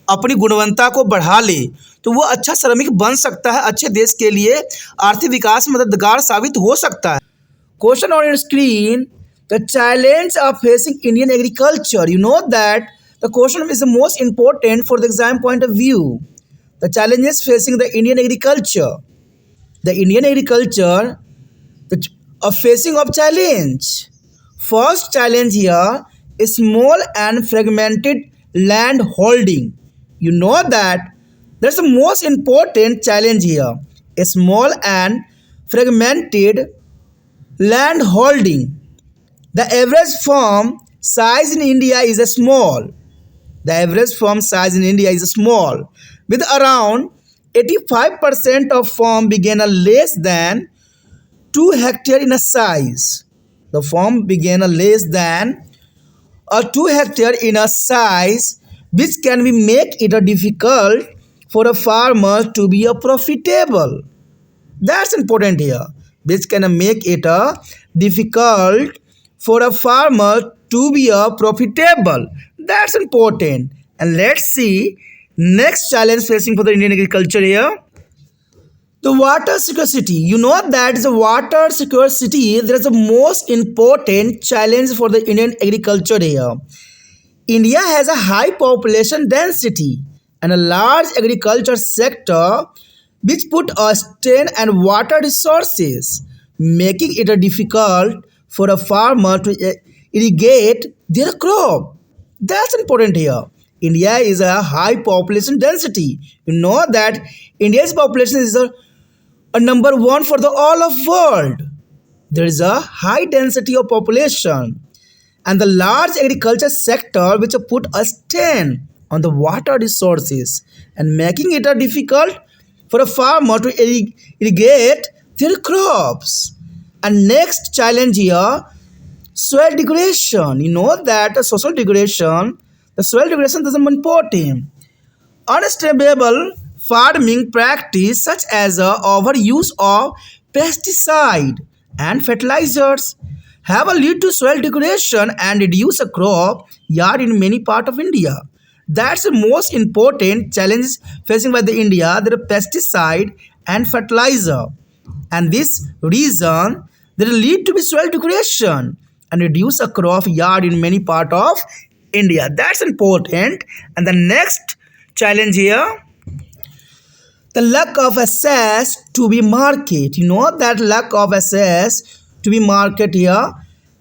अपनी गुणवत्ता को बढ़ा ले तो वो अच्छा श्रमिक बन सकता है, अच्छे देश के लिए आर्थिक विकास में मददगार साबित हो सकता है। Question on screen, the challenge of facing Indian agriculture, you know that the question is the most important for the exam point of view. The challenges facing the Indian agriculture. the Indian agriculture a facing of challenge. First challenge here is small and fragmented land holding. You know that that's the most important challenge here. A small and fragmented land holding. The average farm size in India is a small. The average farm size in India is small, with around 85% of farm begin a less than 2 hectare in a size. The farm began a less than a 2 hectare in a size, which can be make it a difficult for a farmer to be a profitable. That's important here. Which can make it a difficult for a farmer to be a profitable. That's important. And let's see next challenge facing for the Indian agriculture here. The water scarcity. You know that the water scarcity that is the most important challenge for the Indian agriculture here. India has a high population density and a large agriculture sector which put a strain on water resources, making it a difficult for a farmer to irrigate their crop. That's important here. India is a high population density. You know that India's population is a number one for the all of world. There is a high density of population and the large agriculture sector which put a strain on the water resources and making it a difficult for a farmer to irrigate their crops. And next challenge here, soil degradation. You know that the soil degradation is important. Unstable farming practice such as the overuse of pesticide and fertilizers have a lead to soil degradation and reduce a crop yard in many parts of India. That's the most important challenge facing by the India, the pesticide and fertilizer. And this reason that lead to be soil degradation and reduce a crop yard in many part of India. That's important. And the next challenge here, the lack of access to be market. You know that lack of access to be market here.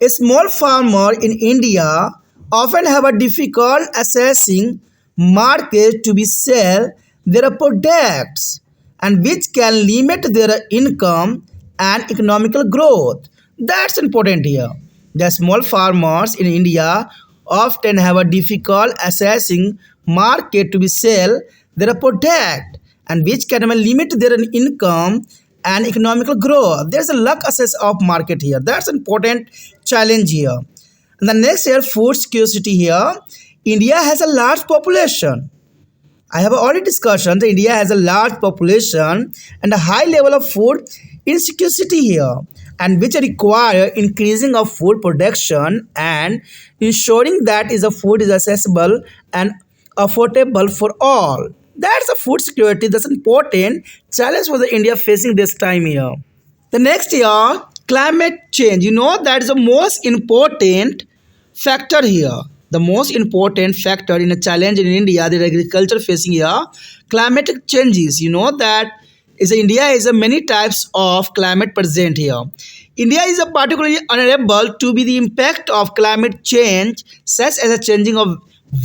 A small farmer in India often have a difficult accessing market to be sell their products and which can limit their income and economical growth. That's important here. The small farmers in India often have a difficult accessing market to be sell their product and which can limit their income and economical growth. There's a lack access of market here. That's an important challenge here. And the next here, food scarcity here. India has a large population. I have already discussed that India has a large population and a high level of food insecurity here, and which require increasing of food production and ensuring that is a food is accessible and affordable for all. That's a food security. That's an important challenge for the India facing this time here. The next year, climate change. You know that is the most important factor here. The most important factor in a challenge in India, the agriculture facing here, climatic changes. You know that is India is a many types of climate present here. India is a particularly unable to be the impact of climate change, such as a changing of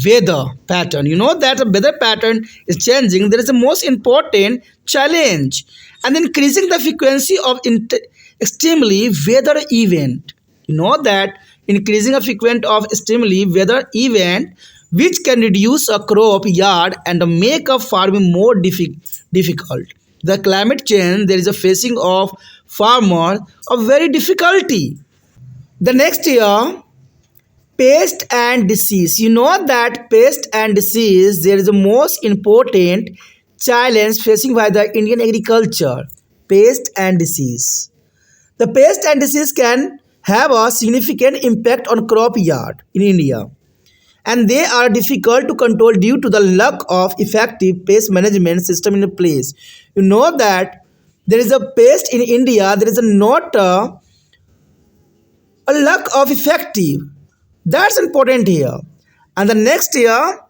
weather pattern. You know that the weather pattern is changing. There is the most important challenge, and increasing the frequency of extremely weather event. You know that increasing a frequency of extremely weather event which can reduce a crop yard and make a farming more difficult. The climate change there is a facing of farmer of very difficulty. The next year, pest and disease. You know that pest and disease there is the most important challenge facing by the Indian agriculture. Pest and disease. The pest and disease can have a significant impact on crop yard in India, and they are difficult to control due to the lack of effective pest management system in place. You know that there is a pest in India, there is a not a lack of effective. That's important here. And the next here,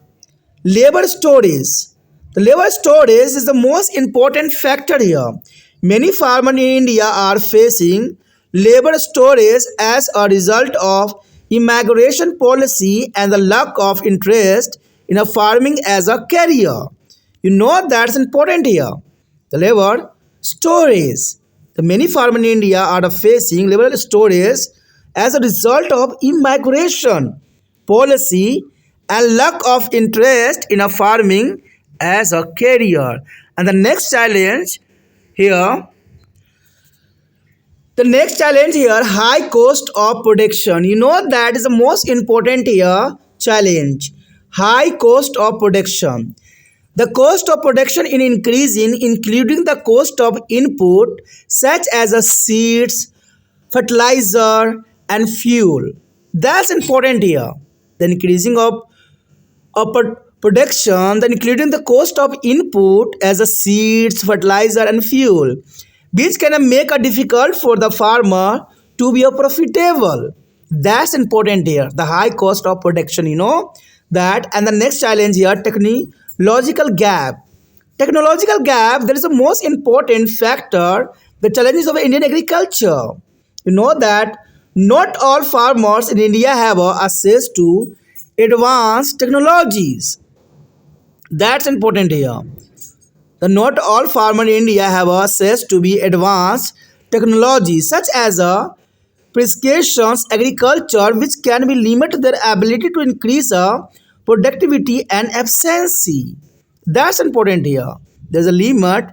labor storage. The labor storage is the most important factor here. Many farmers in India are facing labor shortage as a result of immigration policy and the lack of interest in a farming as a career. You know that's important here. The labor shortage. The many farmers in India are facing labor shortage as a result of immigration policy and lack of interest in a farming as a career. And here the next challenge here, high cost of production. You know that is the most important here challenge. High cost of production. The cost of production in increasing, including the cost of input such as a seeds, fertilizer, and fuel. That's important here. The increasing of production, then including the cost of input as a seeds, fertilizer, and fuel, which can make it difficult for the farmer to be a profitable. That's important here. The high cost of production, you know that. And the next challenge here, technological gap. Technological gap, that is the most important factor. The challenges of Indian agriculture. You know that not all farmers in India have access to advanced technologies. That's important here. The not all farmers in India have access to be advanced technology such as a precision agriculture, which can be limit their ability to increase productivity and efficiency. That's important here. There's a limit.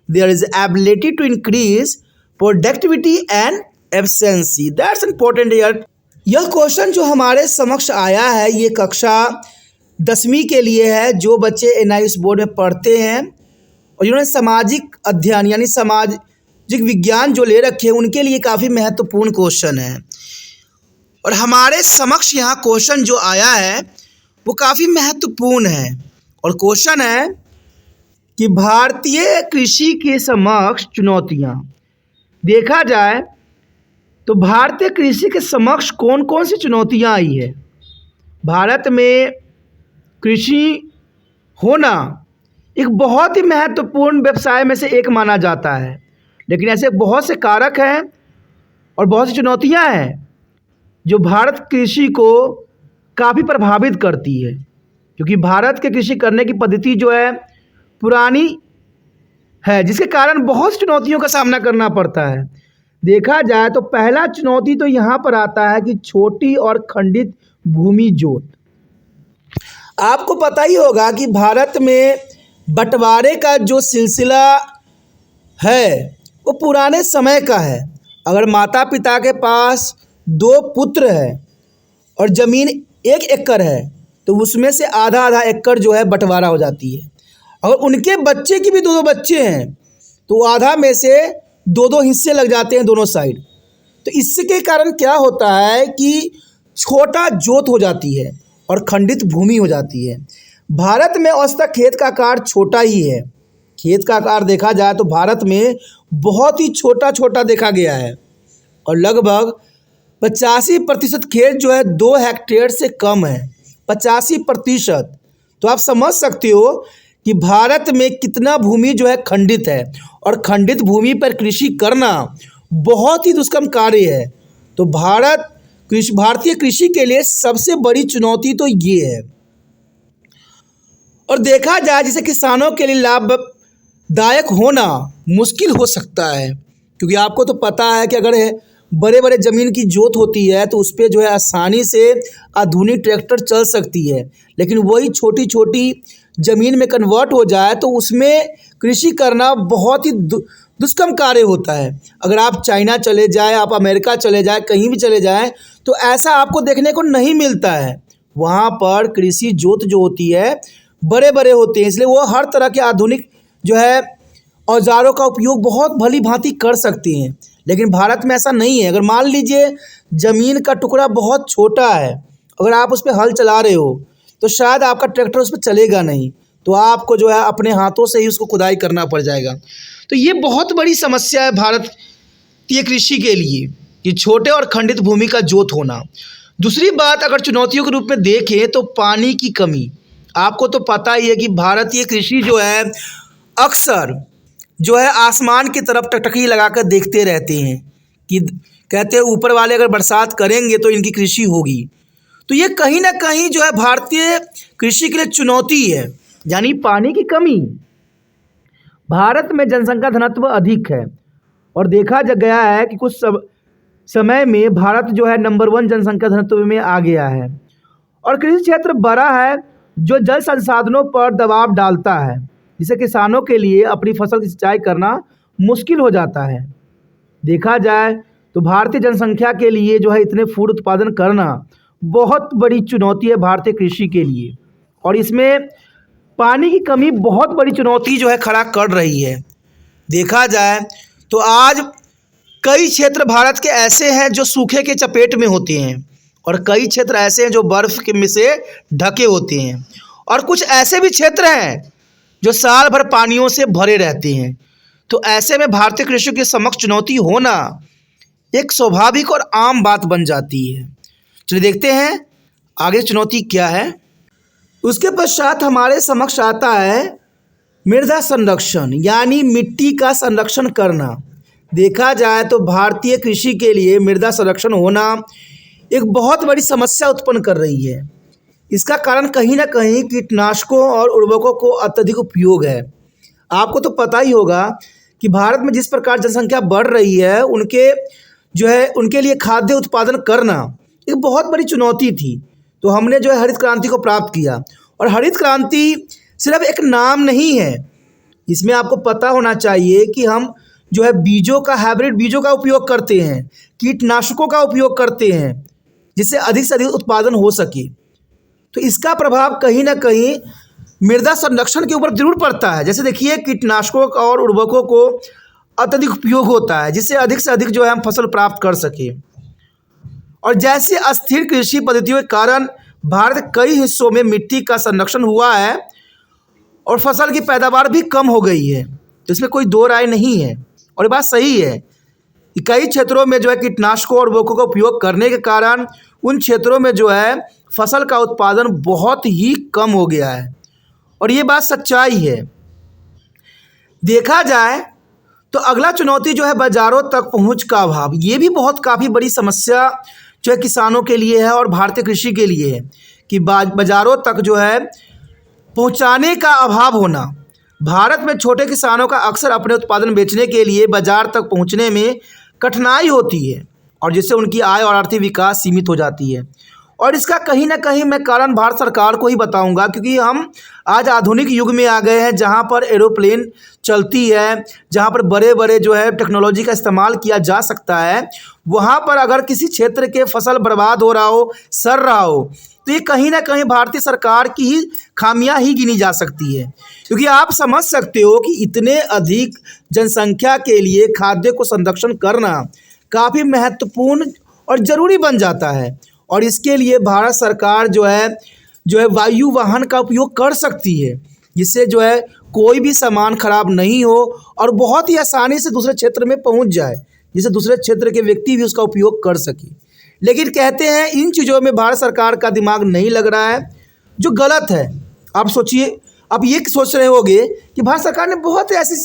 There is ability to increase productivity and efficiency. That's important here. यह question जो हमारे समक्ष आया है ये कक्षा 10वीं के लिए है, जो बच्चे एनआईएस बोर्ड में पढ़ते हैं और जिन्होंने सामाजिक अध्ययन यानी सामाजिक विज्ञान जो ले रखे हैं उनके लिए काफ़ी महत्वपूर्ण क्वेश्चन है। और हमारे समक्ष यहाँ क्वेश्चन जो आया है वो काफ़ी महत्वपूर्ण है और क्वेश्चन है कि भारतीय कृषि के समक्ष चुनौतियाँ। देखा जाए तो भारतीय कृषि के समक्ष कौन कौन सी चुनौतियाँ आई है। भारत में कृषि होना एक बहुत ही महत्वपूर्ण व्यवसाय में से एक माना जाता है, लेकिन ऐसे बहुत से कारक हैं और बहुत सी चुनौतियां हैं जो भारत कृषि को काफ़ी प्रभावित करती है, क्योंकि भारत के कृषि करने की पद्धति जो है पुरानी है, जिसके कारण बहुत सी चुनौतियों का सामना करना पड़ता है। देखा जाए तो पहला चुनौती तो यहाँ पर आता है कि छोटी और खंडित भूमि जोत। आपको पता ही होगा कि भारत में बंटवारे का जो सिलसिला है वो पुराने समय का है। अगर माता पिता के पास 2 पुत्र हैं और ज़मीन 1 एकड़ है तो उसमें से आधा आधा एकड़ जो है बंटवारा हो जाती है। अगर उनके बच्चे की भी 2 बच्चे हैं तो आधा में से 2 हिस्से लग जाते हैं दोनों साइड। तो इसके कारण क्या होता है कि छोटा जोत हो जाती है और खंडित भूमि हो जाती है। भारत में औसतन खेत का आकार छोटा ही है। खेत का आकार देखा जाए तो भारत में बहुत ही छोटा छोटा देखा गया है और लगभग 85% खेत जो है 2 हेक्टेयर से कम है। 85%। तो आप समझ सकते हो कि भारत में कितना भूमि जो है खंडित है और खंडित भूमि पर कृषि करना बहुत ही दुष्कर्म कार्य है। तो भारतीय कृषि के लिए सबसे बड़ी चुनौती तो ये है। और देखा जाए जैसे किसानों के लिए लाभदायक होना मुश्किल हो सकता है, क्योंकि आपको तो पता है कि अगर बड़े बड़े ज़मीन की जोत होती है तो उस पर जो है आसानी से आधुनिक ट्रैक्टर चल सकती है, लेकिन वही छोटी छोटी ज़मीन में कन्वर्ट हो जाए तो उसमें कृषि करना बहुत ही दुष्कर्म कार्य होता है। अगर आप चाइना चले जाएं, आप अमेरिका चले जाएं, कहीं भी चले जाएं तो ऐसा आपको देखने को नहीं मिलता है। वहाँ पर कृषि जोत जो होती है बड़े बड़े होते हैं, इसलिए वो हर तरह के आधुनिक जो है औजारों का उपयोग बहुत भली भांति कर सकती हैं। लेकिन भारत में ऐसा नहीं है। अगर मान लीजिए ज़मीन का टुकड़ा बहुत छोटा है, अगर आप उस पर हल चला रहे हो तो शायद आपका ट्रैक्टर उस पर चलेगा नहीं, तो आपको जो है अपने हाथों से ही उसको खुदाई करना पड़ जाएगा। तो ये बहुत बड़ी समस्या है भारतीय कृषि के लिए कि छोटे और खंडित भूमि का जोत होना। दूसरी बात अगर चुनौतियों के रूप में देखें तो पानी की कमी। आपको तो पता ही है कि भारतीय कृषि जो है अक्सर जो है आसमान की तरफ टकटकी लगाकर देखते रहते हैं कि कहते हैं ऊपर वाले अगर बरसात करेंगे तो इनकी कृषि होगी। तो ये कहीं ना कहीं जो है भारतीय कृषि के लिए चुनौती है, यानी पानी की कमी। भारत में जनसंख्या घनत्व अधिक है और देखा गया है कि कुछ समय में भारत जो है नंबर 1 जनसंख्या घनत्व में आ गया है। और कृषि क्षेत्र बड़ा है जो जल संसाधनों पर दबाव डालता है, जिससे किसानों के लिए अपनी फसल की सिंचाई करना मुश्किल हो जाता है। देखा जाए तो भारतीय जनसंख्या के लिए जो है इतने फूड उत्पादन करना बहुत बड़ी चुनौती है भारतीय कृषि के लिए, और इसमें पानी की कमी बहुत बड़ी चुनौती जो है खड़ा कर रही है। देखा जाए तो आज कई क्षेत्र भारत के ऐसे हैं जो सूखे के चपेट में होते हैं, और कई क्षेत्र ऐसे हैं जो बर्फ़ के में से ढके होते हैं, और कुछ ऐसे भी क्षेत्र हैं जो साल भर पानियों से भरे रहते हैं। तो ऐसे में भारतीय कृषि के समक्ष चुनौती होना एक स्वाभाविक और आम बात बन जाती है। चलिए देखते हैं आगे चुनौती क्या है। उसके पश्चात हमारे समक्ष आता है मृदा संरक्षण, यानी मिट्टी का संरक्षण करना। देखा जाए तो भारतीय कृषि के लिए मृदा संरक्षण होना एक बहुत बड़ी समस्या उत्पन्न कर रही है। इसका कारण कहीं ना कहीं कीटनाशकों और उर्वरकों को अत्यधिक उपयोग है। आपको तो पता ही होगा कि भारत में जिस प्रकार जनसंख्या बढ़ रही है उनके लिए खाद्य उत्पादन करना एक बहुत बड़ी चुनौती थी। तो हमने जो है हरित क्रांति को प्राप्त किया, और हरित क्रांति सिर्फ एक नाम नहीं है। इसमें आपको पता होना चाहिए कि हम जो है बीजों का, हाइब्रिड बीजों का उपयोग करते हैं, कीटनाशकों का उपयोग करते हैं, जिससे अधिक से अधिक उत्पादन हो सके। तो इसका प्रभाव कहीं ना कहीं मृदा संरक्षण के ऊपर जरूर पड़ता है। जैसे देखिए कीटनाशकों और उर्वरकों को अत्यधिक उपयोग होता है, जिससे अधिक से अधिक जो है हम फसल प्राप्त कर सके। और जैसे अस्थिर कृषि पद्धतियों के कारण भारत के कई हिस्सों में मिट्टी का संरक्षण हुआ है और फसल की पैदावार भी कम हो गई है। तो इसमें कोई दो राय नहीं है, और ये बात सही है कि कई क्षेत्रों में जो है कीटनाशकों और उर्वरकों का उपयोग करने के कारण उन क्षेत्रों में जो है फसल का उत्पादन बहुत ही कम हो गया है, और ये बात सच्चाई है। देखा जाए तो अगला चुनौती जो है बाज़ारों तक पहुंच का अभाव। ये भी काफ़ी बड़ी समस्या जो है किसानों के लिए है और भारतीय कृषि के लिए है कि बाज़ारों तक जो है पहुंचाने का अभाव होना। भारत में छोटे किसानों का अक्सर अपने उत्पादन बेचने के लिए बाज़ार तक पहुंचने में कठिनाई होती है, और जिससे उनकी आय और आर्थिक विकास सीमित हो जाती है। और इसका कहीं ना कहीं मैं कारण भारत सरकार को ही बताऊंगा, क्योंकि हम आज आधुनिक युग में आ गए हैं जहां पर एरोप्लेन चलती है, जहां पर बड़े बड़े जो है टेक्नोलॉजी का इस्तेमाल किया जा सकता है। वहां पर अगर किसी क्षेत्र के फसल बर्बाद हो रहा हो, सड़ रहा हो, तो ये कहीं ना कहीं भारतीय सरकार की ही खामियां ही गिनी जा सकती है। क्योंकि आप समझ सकते हो कि इतने अधिक जनसंख्या के लिए खाद्य को संरक्षण करना काफ़ी महत्वपूर्ण और ज़रूरी बन जाता है, और इसके लिए भारत सरकार जो है वायु वाहन का उपयोग कर सकती है, जिससे जो है कोई भी सामान खराब नहीं हो और बहुत ही आसानी से दूसरे क्षेत्र में पहुंच जाए, जिससे दूसरे क्षेत्र के व्यक्ति भी उसका उपयोग कर सके। लेकिन कहते हैं इन चीज़ों में भारत सरकार का दिमाग नहीं लग रहा है, जो गलत है। आप सोचिए, आप ये सोच रहे होंगे कि भारत सरकार ने बहुत ऐसी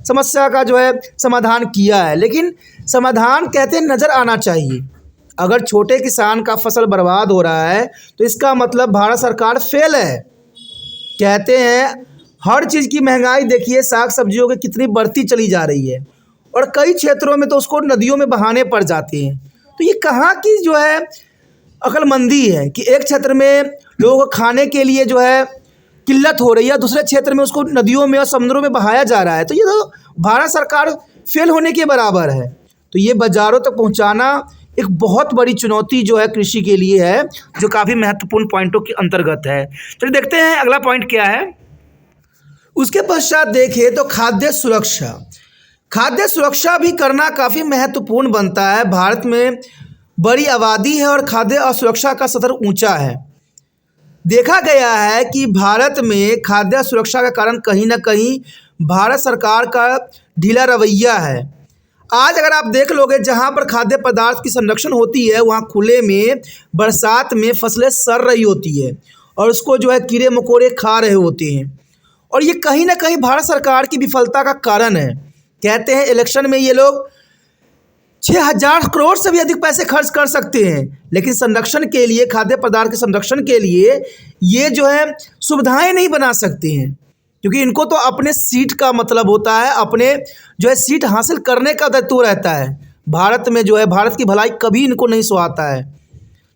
समस्या का जो है समाधान किया है, लेकिन समाधान कहते हैं नज़र आना चाहिए। अगर छोटे किसान का फसल बर्बाद हो रहा है तो इसका मतलब भारत सरकार फेल है। कहते हैं हर चीज़ की महंगाई देखिए, साग सब्जियों की कितनी बढ़ती चली जा रही है, और कई क्षेत्रों में तो उसको नदियों में बहाने पड़ जाते हैं। तो ये कहाँ की जो है अक्लमंदी है कि एक क्षेत्र में लोगों को खाने के लिए जो है किल्लत हो रही है, दूसरे क्षेत्र में उसको नदियों में और समुद्रों में बहाया जा रहा है। तो ये तो भारत सरकार फेल होने के बराबर है। तो ये बाज़ारों तक पहुँचाना एक बहुत बड़ी चुनौती जो है कृषि के लिए है, जो काफ़ी महत्वपूर्ण पॉइंटों के अंतर्गत है। चलिए देखते हैं अगला पॉइंट क्या है। उसके पश्चात देखें तो खाद्य सुरक्षा। खाद्य सुरक्षा भी करना काफ़ी महत्वपूर्ण बनता है। भारत में बड़ी आबादी है और खाद्य असुरक्षा का स्तर ऊंचा है। देखा गया है कि भारत में खाद्य सुरक्षा का कारण कहीं ना कहीं भारत सरकार का ढीला रवैया है। आज अगर आप देख लोगे जहाँ पर खाद्य पदार्थ की संरक्षण होती है, वहाँ खुले में बरसात में फसलें सड़ रही होती है और उसको जो है कीड़े मकोड़े खा रहे होते हैं। और ये कहीं ना कहीं भारत सरकार की विफलता का कारण है। कहते हैं इलेक्शन में ये लोग 6,000 करोड़ से भी अधिक पैसे खर्च कर सकते हैं, लेकिन संरक्षण के लिए, खाद्य पदार्थ के संरक्षण के लिए ये जो है सुविधाएं नहीं बना सकते हैं, क्योंकि इनको तो अपने सीट का मतलब होता है, अपने जो है सीट हासिल करने का दायित्व रहता है। भारत में जो है भारत की भलाई कभी इनको नहीं सुहाता है।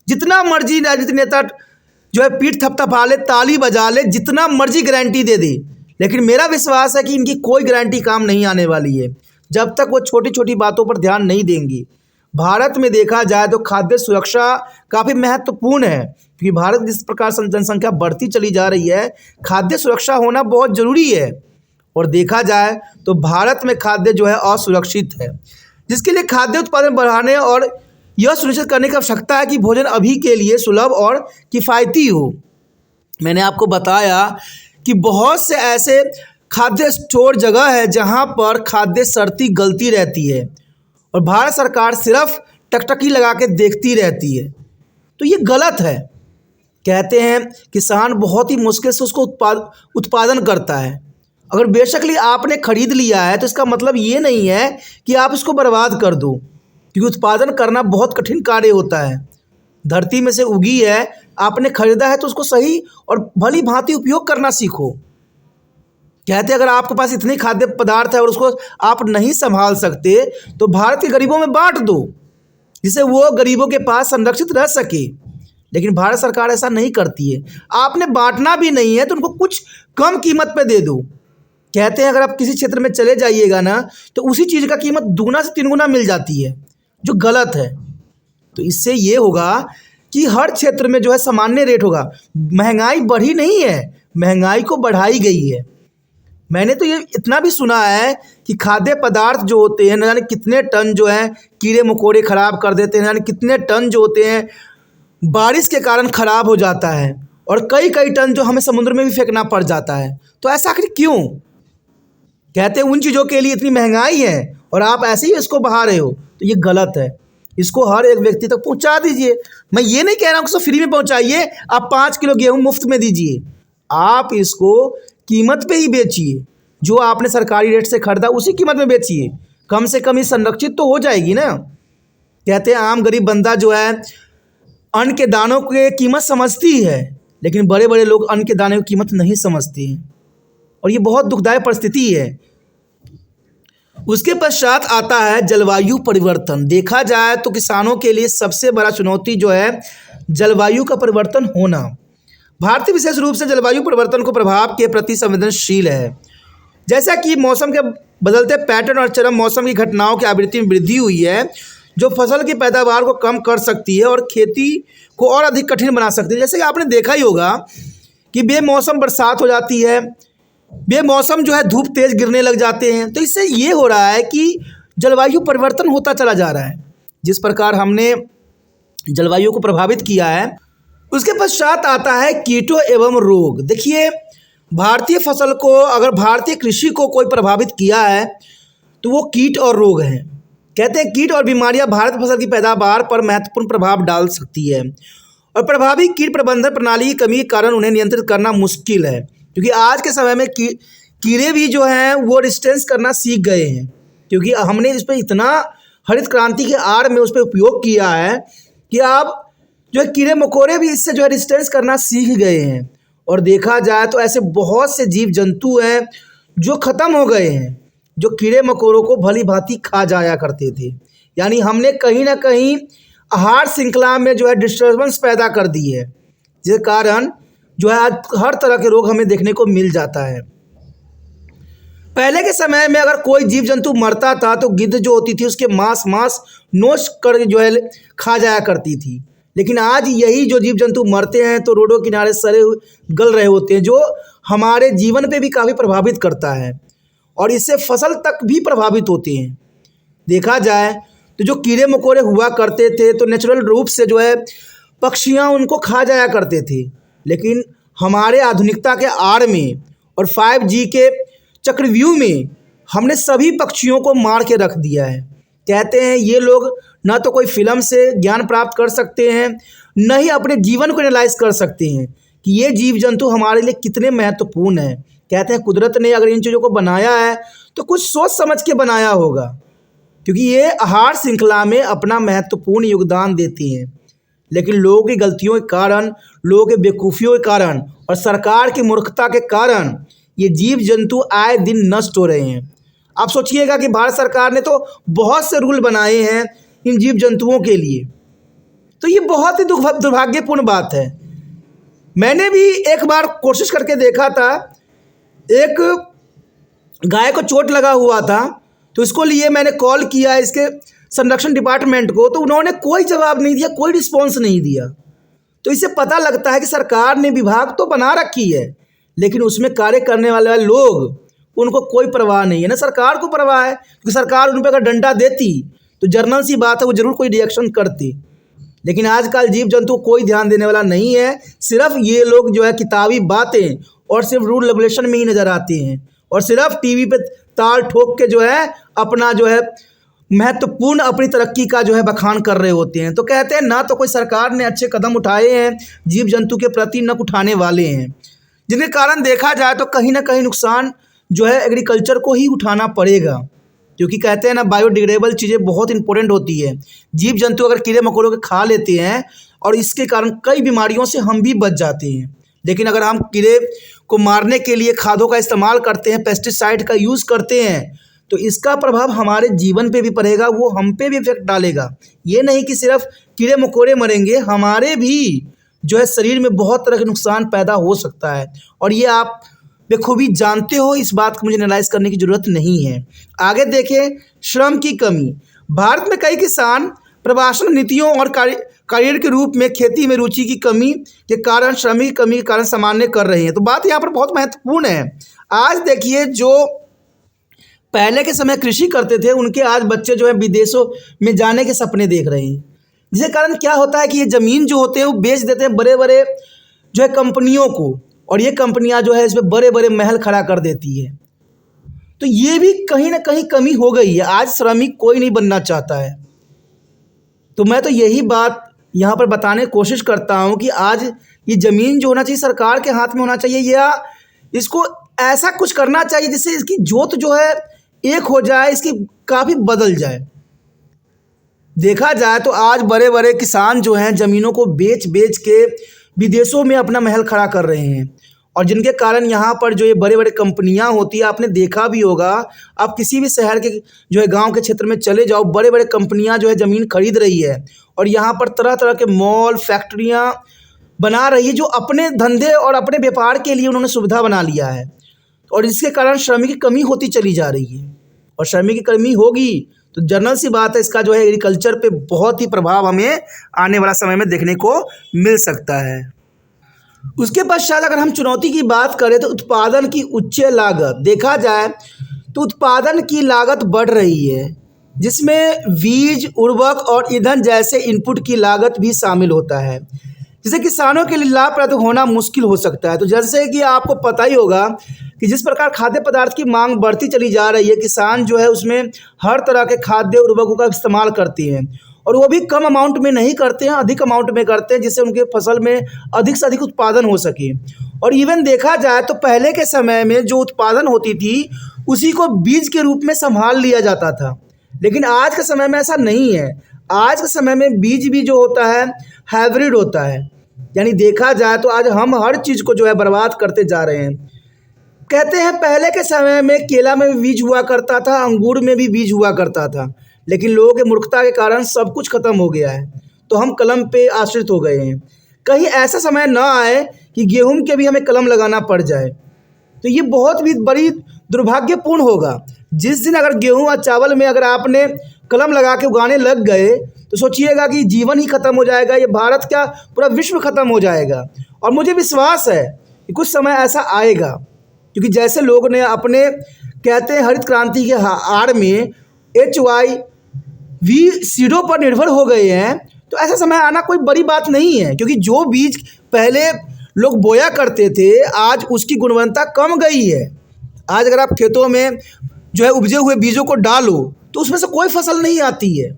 जितना मर्जी राजनीतिक नेता जो है पीठ थपथपा ले, ताली बजा ले, जितना मर्जी गारंटी दे दे, लेकिन मेरा विश्वास है कि इनकी कोई गारंटी काम नहीं आने वाली है जब तक वो छोटी छोटी बातों पर ध्यान नहीं देंगी। भारत में देखा जाए तो खाद्य सुरक्षा काफ़ी महत्वपूर्ण है, क्योंकि भारत जिस प्रकार से जनसंख्या बढ़ती चली जा रही है, खाद्य सुरक्षा होना बहुत ज़रूरी है। और देखा जाए तो भारत में खाद्य जो है असुरक्षित है, जिसके लिए खाद्य उत्पादन बढ़ाने और यह सुनिश्चित करने की आवश्यकता है कि भोजन अभी के लिए सुलभ और किफ़ायती हो। मैंने आपको बताया कि बहुत से ऐसे खाद्य स्टोर जगह है जहां पर खाद्य सड़ती गलती रहती है और भारत सरकार सिर्फ टकटकी लगा के देखती रहती है, तो ये गलत है। कहते हैं किसान बहुत ही मुश्किल से उसको उत्पादन करता है। अगर बेशकली आपने खरीद लिया है तो इसका मतलब ये नहीं है कि आप इसको बर्बाद कर दो, क्योंकि उत्पादन करना बहुत कठिन कार्य होता है। धरती में से उगी है, आपने खरीदा है तो उसको सही और भली भांति उपयोग करना सीखो। कहते हैं अगर आपके पास इतनी खाद्य पदार्थ है और उसको आप नहीं संभाल सकते तो भारत के गरीबों में बांट दो, जिससे वो गरीबों के पास संरक्षित रह सके। लेकिन भारत सरकार ऐसा नहीं करती है। आपने बांटना भी नहीं है तो उनको कुछ कम कीमत पे दे दो। कहते हैं अगर आप किसी क्षेत्र में चले जाइएगा ना तो उसी चीज़ का कीमत 2 से 3 गुना मिल जाती है, जो गलत है। तो इससे ये होगा कि हर क्षेत्र में जो है सामान्य रेट होगा। महंगाई बढ़ी नहीं है, महंगाई को बढ़ाई गई है। मैंने तो ये इतना भी सुना है कि खाद्य पदार्थ जो होते हैं न जाने कितने टन जो है कीड़े मकोड़े ख़राब कर देते हैं, न जाने कितने टन जो होते हैं बारिश के कारण ख़राब हो जाता है, और कई कई टन जो हमें समुद्र में भी फेंकना पड़ जाता है। तो ऐसा आखिर क्यों? कहते हैं उन चीज़ों के लिए इतनी महंगाई है और आप ऐसे ही इसको बहा रहे हो, तो ये गलत है। इसको हर एक व्यक्ति तक पहुंचा दीजिए। मैं ये नहीं कह रहा हूँ कि इसको फ्री में पहुंचाइए, आप 5 किलो गेहूँ मुफ्त में दीजिए, आप इसको कीमत पे ही बेचिए। जो आपने सरकारी रेट से खरीदा उसी कीमत में बेचिए, कम से कम ये संरक्षित तो हो जाएगी ना। कहते हैं आम गरीब बंदा जो है अन्न के दानों की कीमत समझती है, लेकिन बड़े बड़े लोग अन्न के दाने की कीमत नहीं समझते हैं, और ये बहुत दुखदायक परिस्थिति है। उसके पश्चात आता है जलवायु परिवर्तन। देखा जाए तो किसानों के लिए सबसे बड़ा चुनौती जो है जलवायु का परिवर्तन होना। भारत विशेष रूप से जलवायु परिवर्तन को प्रभाव के प्रति संवेदनशील है। जैसा कि मौसम के बदलते पैटर्न और चरम मौसम की घटनाओं की आवृत्ति में वृद्धि हुई है, जो फसल की पैदावार को कम कर सकती है और खेती को और अधिक कठिन बना सकती है। जैसे कि आपने देखा ही होगा कि बेमौसम बरसात हो जाती है, बेमौसम जो है धूप तेज गिरने लग जाते हैं। तो इससे ये हो रहा है कि जलवायु परिवर्तन होता चला जा रहा है। जिस प्रकार हमने जलवायु को प्रभावित किया है, उसके पश्चात आता है कीटों एवं रोग। देखिए भारतीय फसल को, अगर भारतीय कृषि को कोई प्रभावित किया है तो वो कीट और रोग हैं। कहते हैं कीट और बीमारियां भारत फसल की पैदावार पर महत्वपूर्ण प्रभाव डाल सकती है, और प्रभावी कीट प्रबंधन प्रणाली की कमी के कारण उन्हें नियंत्रित करना मुश्किल है, क्योंकि आज के समय में कीड़े भी जो हैं वो रेजिस्टेंस करना सीख गए हैं, क्योंकि हमने इस पर इतना हरित क्रांति के आड़ में उस पर उपयोग किया है कि आप जो है कीड़े मकोड़े भी इससे जो है रेजिस्टेंस करना सीख गए हैं। और देखा जाए तो ऐसे बहुत से जीव जंतु हैं जो ख़त्म हो गए हैं, जो कीड़े मकोड़ों को भली भांति खा जाया करते थे। यानी हमने कहीं ना कहीं आहार श्रृंखला में जो है डिस्टर्बेंस पैदा कर दी है, जिस कारण जो है आज हर तरह के रोग हमें देखने को मिल जाता है। पहले के समय में अगर कोई जीव जंतु मरता था तो गिद्ध जो होती थी उसके मांस नोच कर जो है खा जाया करती थी, लेकिन आज यही जो जीव जंतु मरते हैं तो रोडों किनारे सड़े गल रहे होते हैं, जो हमारे जीवन पे भी काफ़ी प्रभावित करता है, और इससे फसल तक भी प्रभावित होते हैं। देखा जाए तो जो कीड़े मकोड़े हुआ करते थे तो नेचुरल रूप से जो है पक्षियाँ उनको खा जाया करते थे, लेकिन हमारे आधुनिकता के आड़ में और 5G के चक्रव्यूह में हमने सभी पक्षियों को मार के रख दिया है। कहते हैं ये लोग ना तो कोई फिल्म से ज्ञान प्राप्त कर सकते हैं, न ही अपने जीवन को एनालाइज कर सकते हैं कि ये जीव जंतु हमारे लिए कितने महत्वपूर्ण हैं, कहते हैं कुदरत ने अगर इन चीज़ों को बनाया है तो कुछ सोच समझ के बनाया होगा, क्योंकि ये आहार श्रृंखला में अपना महत्वपूर्ण योगदान देती हैं। लेकिन लोगों की गलतियों के कारण, लोगों के बेवकूफ़ियों के कारण और सरकार की मूर्खता के कारण ये जीव जंतु आए दिन नष्ट हो रहे हैं। आप सोचिएगा कि भारत सरकार ने तो बहुत से रूल बनाए हैं इन जीव जंतुओं के लिए, तो ये बहुत ही दुर्भाग्यपूर्ण बात है। मैंने भी एक बार कोशिश करके देखा था, एक गाय को चोट लगा हुआ था, तो इसको लिए मैंने कॉल किया इसके संरक्षण डिपार्टमेंट को, तो उन्होंने कोई जवाब नहीं दिया, कोई रिस्पॉन्स नहीं दिया। तो इससे पता लगता है कि सरकार ने विभाग तो बना रखी है, लेकिन उसमें कार्य करने वाले लोग, उनको कोई परवाह नहीं है। ना सरकार को परवाह है, क्योंकि सरकार उन पर अगर डंडा देती तो जर्नल सी बात है, वो जरूर कोई रिएक्शन करती। लेकिन आजकल जीव जंतु कोई ध्यान देने वाला नहीं है। सिर्फ ये लोग जो है किताबी बातें और सिर्फ रूल रेगुलेशन में ही नज़र आते हैं, और सिर्फ टीवी पे ताल ठोक के जो है अपना जो है महत्वपूर्ण अपनी तरक्की का जो है बखान कर रहे होते हैं। तो कहते हैं ना तो कोई सरकार ने अच्छे कदम उठाए हैं जीव जंतु के प्रति, न उठाने वाले हैं, जिनके कारण देखा जाए तो कहीं ना कहीं नुकसान जो है एग्रीकल्चर को ही उठाना पड़ेगा। क्योंकि कहते हैं ना, बायोडिग्रेडेबल चीज़ें बहुत इंपॉर्टेंट होती है। जीव जंतु अगर कीड़े मकोड़ों के खा लेते हैं और इसके कारण कई बीमारियों से हम भी बच जाते हैं। लेकिन अगर हम कीड़े को मारने के लिए खादों का इस्तेमाल करते हैं, पेस्टिसाइड का यूज़ करते हैं, तो इसका प्रभाव हमारे जीवन पे भी पड़ेगा, वो हम पे भी इफेक्ट डालेगा। ये नहीं कि सिर्फ कीड़े मकोड़े मरेंगे, हमारे भी जो है शरीर में बहुत तरह के नुकसान पैदा हो सकता है। और ये आप बखूबी जानते हो, इस बात को मुझे एनालाइज करने की ज़रूरत नहीं है। आगे देखें, श्रम की कमी। भारत में कई किसान प्रवासन नीतियों और करियर के रूप में खेती में रुचि की कमी के कारण, श्रमिक की कमी के कारण सामान्य कर रहे हैं। तो बात यहाँ पर बहुत महत्वपूर्ण है। आज देखिए, जो पहले के समय कृषि करते थे, उनके आज बच्चे जो है विदेशों में जाने के सपने देख रहे हैं, जिसके कारण क्या होता है कि ये ज़मीन जो होते हैं वो बेच देते हैं बड़े बड़े जो है कंपनियों को, और ये कंपनियां जो है इसमें बड़े बड़े महल खड़ा कर देती है। तो ये भी कहीं ना कहीं कमी हो गई है। आज श्रमिक कोई नहीं बनना चाहता है। तो मैं तो यही बात यहाँ पर बताने की कोशिश करता हूँ कि आज ये ज़मीन जो होना चाहिए सरकार के हाथ में होना चाहिए, या इसको ऐसा कुछ करना चाहिए जिससे इसकी जोत जो है एक हो जाए, इसकी काफ़ी बदल जाए। देखा जाए तो आज बड़े बड़े किसान जो हैं ज़मीनों को बेच बेच के विदेशों में अपना महल खड़ा कर रहे हैं, और जिनके कारण यहाँ पर जो ये बड़े बड़े कंपनियाँ होती है, आपने देखा भी होगा, आप किसी भी शहर के जो है गांव के क्षेत्र में चले जाओ, बड़े बड़े कंपनियाँ जो है ज़मीन खरीद रही है और यहाँ पर तरह तरह के मॉल, फैक्ट्रियाँ बना रही है, जो अपने धंधे और अपने व्यापार के लिए उन्होंने सुविधा बना लिया है। और इसके कारण श्रमिक की कमी होती चली जा रही है, और श्रमिक की कमी होगी तो जनरल सी बात है, इसका जो है एग्रीकल्चर पे बहुत ही प्रभाव हमें आने वाला समय में देखने को मिल सकता है। उसके पश्चात अगर हम चुनौती की बात करें तो उत्पादन की उच्च लागत। देखा जाए तो उत्पादन की लागत बढ़ रही है, जिसमें बीज, उर्वरक और ईंधन जैसे इनपुट की लागत भी शामिल होता है, जिससे किसानों के लिए लाभप्रद होना मुश्किल हो सकता है। तो जैसे कि आपको पता ही होगा कि जिस प्रकार खाद्य पदार्थ की मांग बढ़ती चली जा रही है, किसान जो है उसमें हर तरह के खाद्य उर्वरकों का इस्तेमाल करते हैं, और वो भी कम अमाउंट में नहीं करते हैं, अधिक अमाउंट में करते हैं, जिससे उनके फसल में अधिक से अधिक उत्पादन हो सके। और इवन देखा जाए तो पहले के समय में जो उत्पादन होती थी उसी को बीज के रूप में संभाल लिया जाता था, लेकिन आज के समय में ऐसा नहीं है। आज के समय में बीज भी जो होता है हाइब्रिड होता है, यानी देखा जाए तो आज हम हर चीज़ को जो है बर्बाद करते जा रहे हैं। कहते हैं पहले के समय में केला में भी बीज हुआ करता था, अंगूर में भी बीज हुआ करता था, लेकिन लोगों के मूर्खता के कारण सब कुछ खत्म हो गया है, तो हम कलम पे आश्रित हो गए हैं। कहीं ऐसा समय ना आए कि गेहूं के भी हमें कलम लगाना पड़ जाए, तो ये बहुत भी बड़ी दुर्भाग्यपूर्ण होगा। जिस दिन अगर गेहूं और चावल में अगर आपने कलम लगा के उगाने लग गए तो सोचिएगा कि जीवन ही खत्म हो जाएगा, ये भारत क्या पूरा विश्व खत्म हो जाएगा। और मुझे विश्वास है कि कुछ समय ऐसा आएगा, क्योंकि जैसे लोग ने अपने कहते हैं हरित क्रांति के आड़ में HYV सीडों पर निर्भर हो गए हैं, तो ऐसा समय आना कोई बड़ी बात नहीं है, क्योंकि जो बीज पहले लोग बोया करते थे आज उसकी गुणवत्ता कम गई है। आज अगर आप खेतों में जो है उपजे हुए बीजों को डालो तो उसमें से कोई फसल नहीं आती है।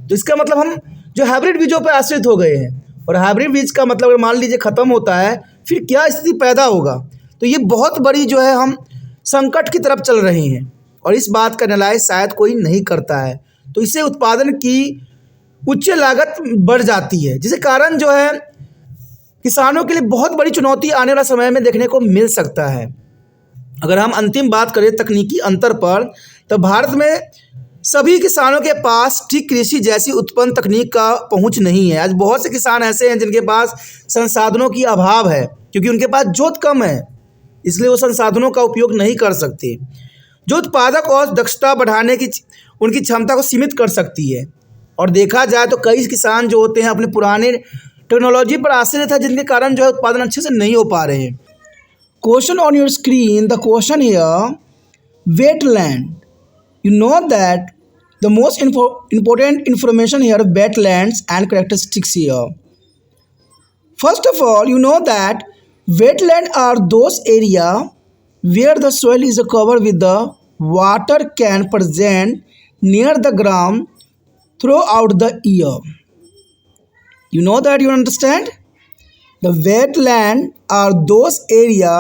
तो इसका मतलब हम जो हाइब्रिड बीजों पर आश्रित हो गए हैं, और हाइब्रिड बीज का मतलब अगर मान लीजिए ख़त्म होता है, फिर क्या स्थिति पैदा होगा। तो ये बहुत बड़ी जो है हम संकट की तरफ चल रहे हैं और इस बात का एनालाइज शायद कोई नहीं करता है। तो इससे उत्पादन की उच्च लागत बढ़ जाती है, जिसके कारण जो है किसानों के लिए बहुत बड़ी चुनौती आने वाला समय में देखने को मिल सकता है। अगर हम अंतिम बात करें तकनीकी अंतर पर, तो भारत में सभी किसानों के पास ठीक कृषि जैसी उत्पन्न तकनीक का पहुंच नहीं है। आज बहुत से किसान ऐसे हैं जिनके पास संसाधनों की अभाव है, क्योंकि उनके पास जोत कम है, इसलिए वो संसाधनों का उपयोग नहीं कर सकते, जो उत्पादक और दक्षता बढ़ाने की उनकी क्षमता को सीमित कर सकती है। और देखा जाए तो कई किसान जो होते हैं अपने पुराने टेक्नोलॉजी पर आश्रित है, जिनके कारण जो है उत्पादन अच्छे से नहीं हो पा रहे हैं। Question on your screen, the question here, wetland. You know that the most important information here, wetlands and characteristics here. First of all, you know that wetland are those area where the soil is covered with the water can present near the ground throughout the year. You know that, you understand? The wetland are those area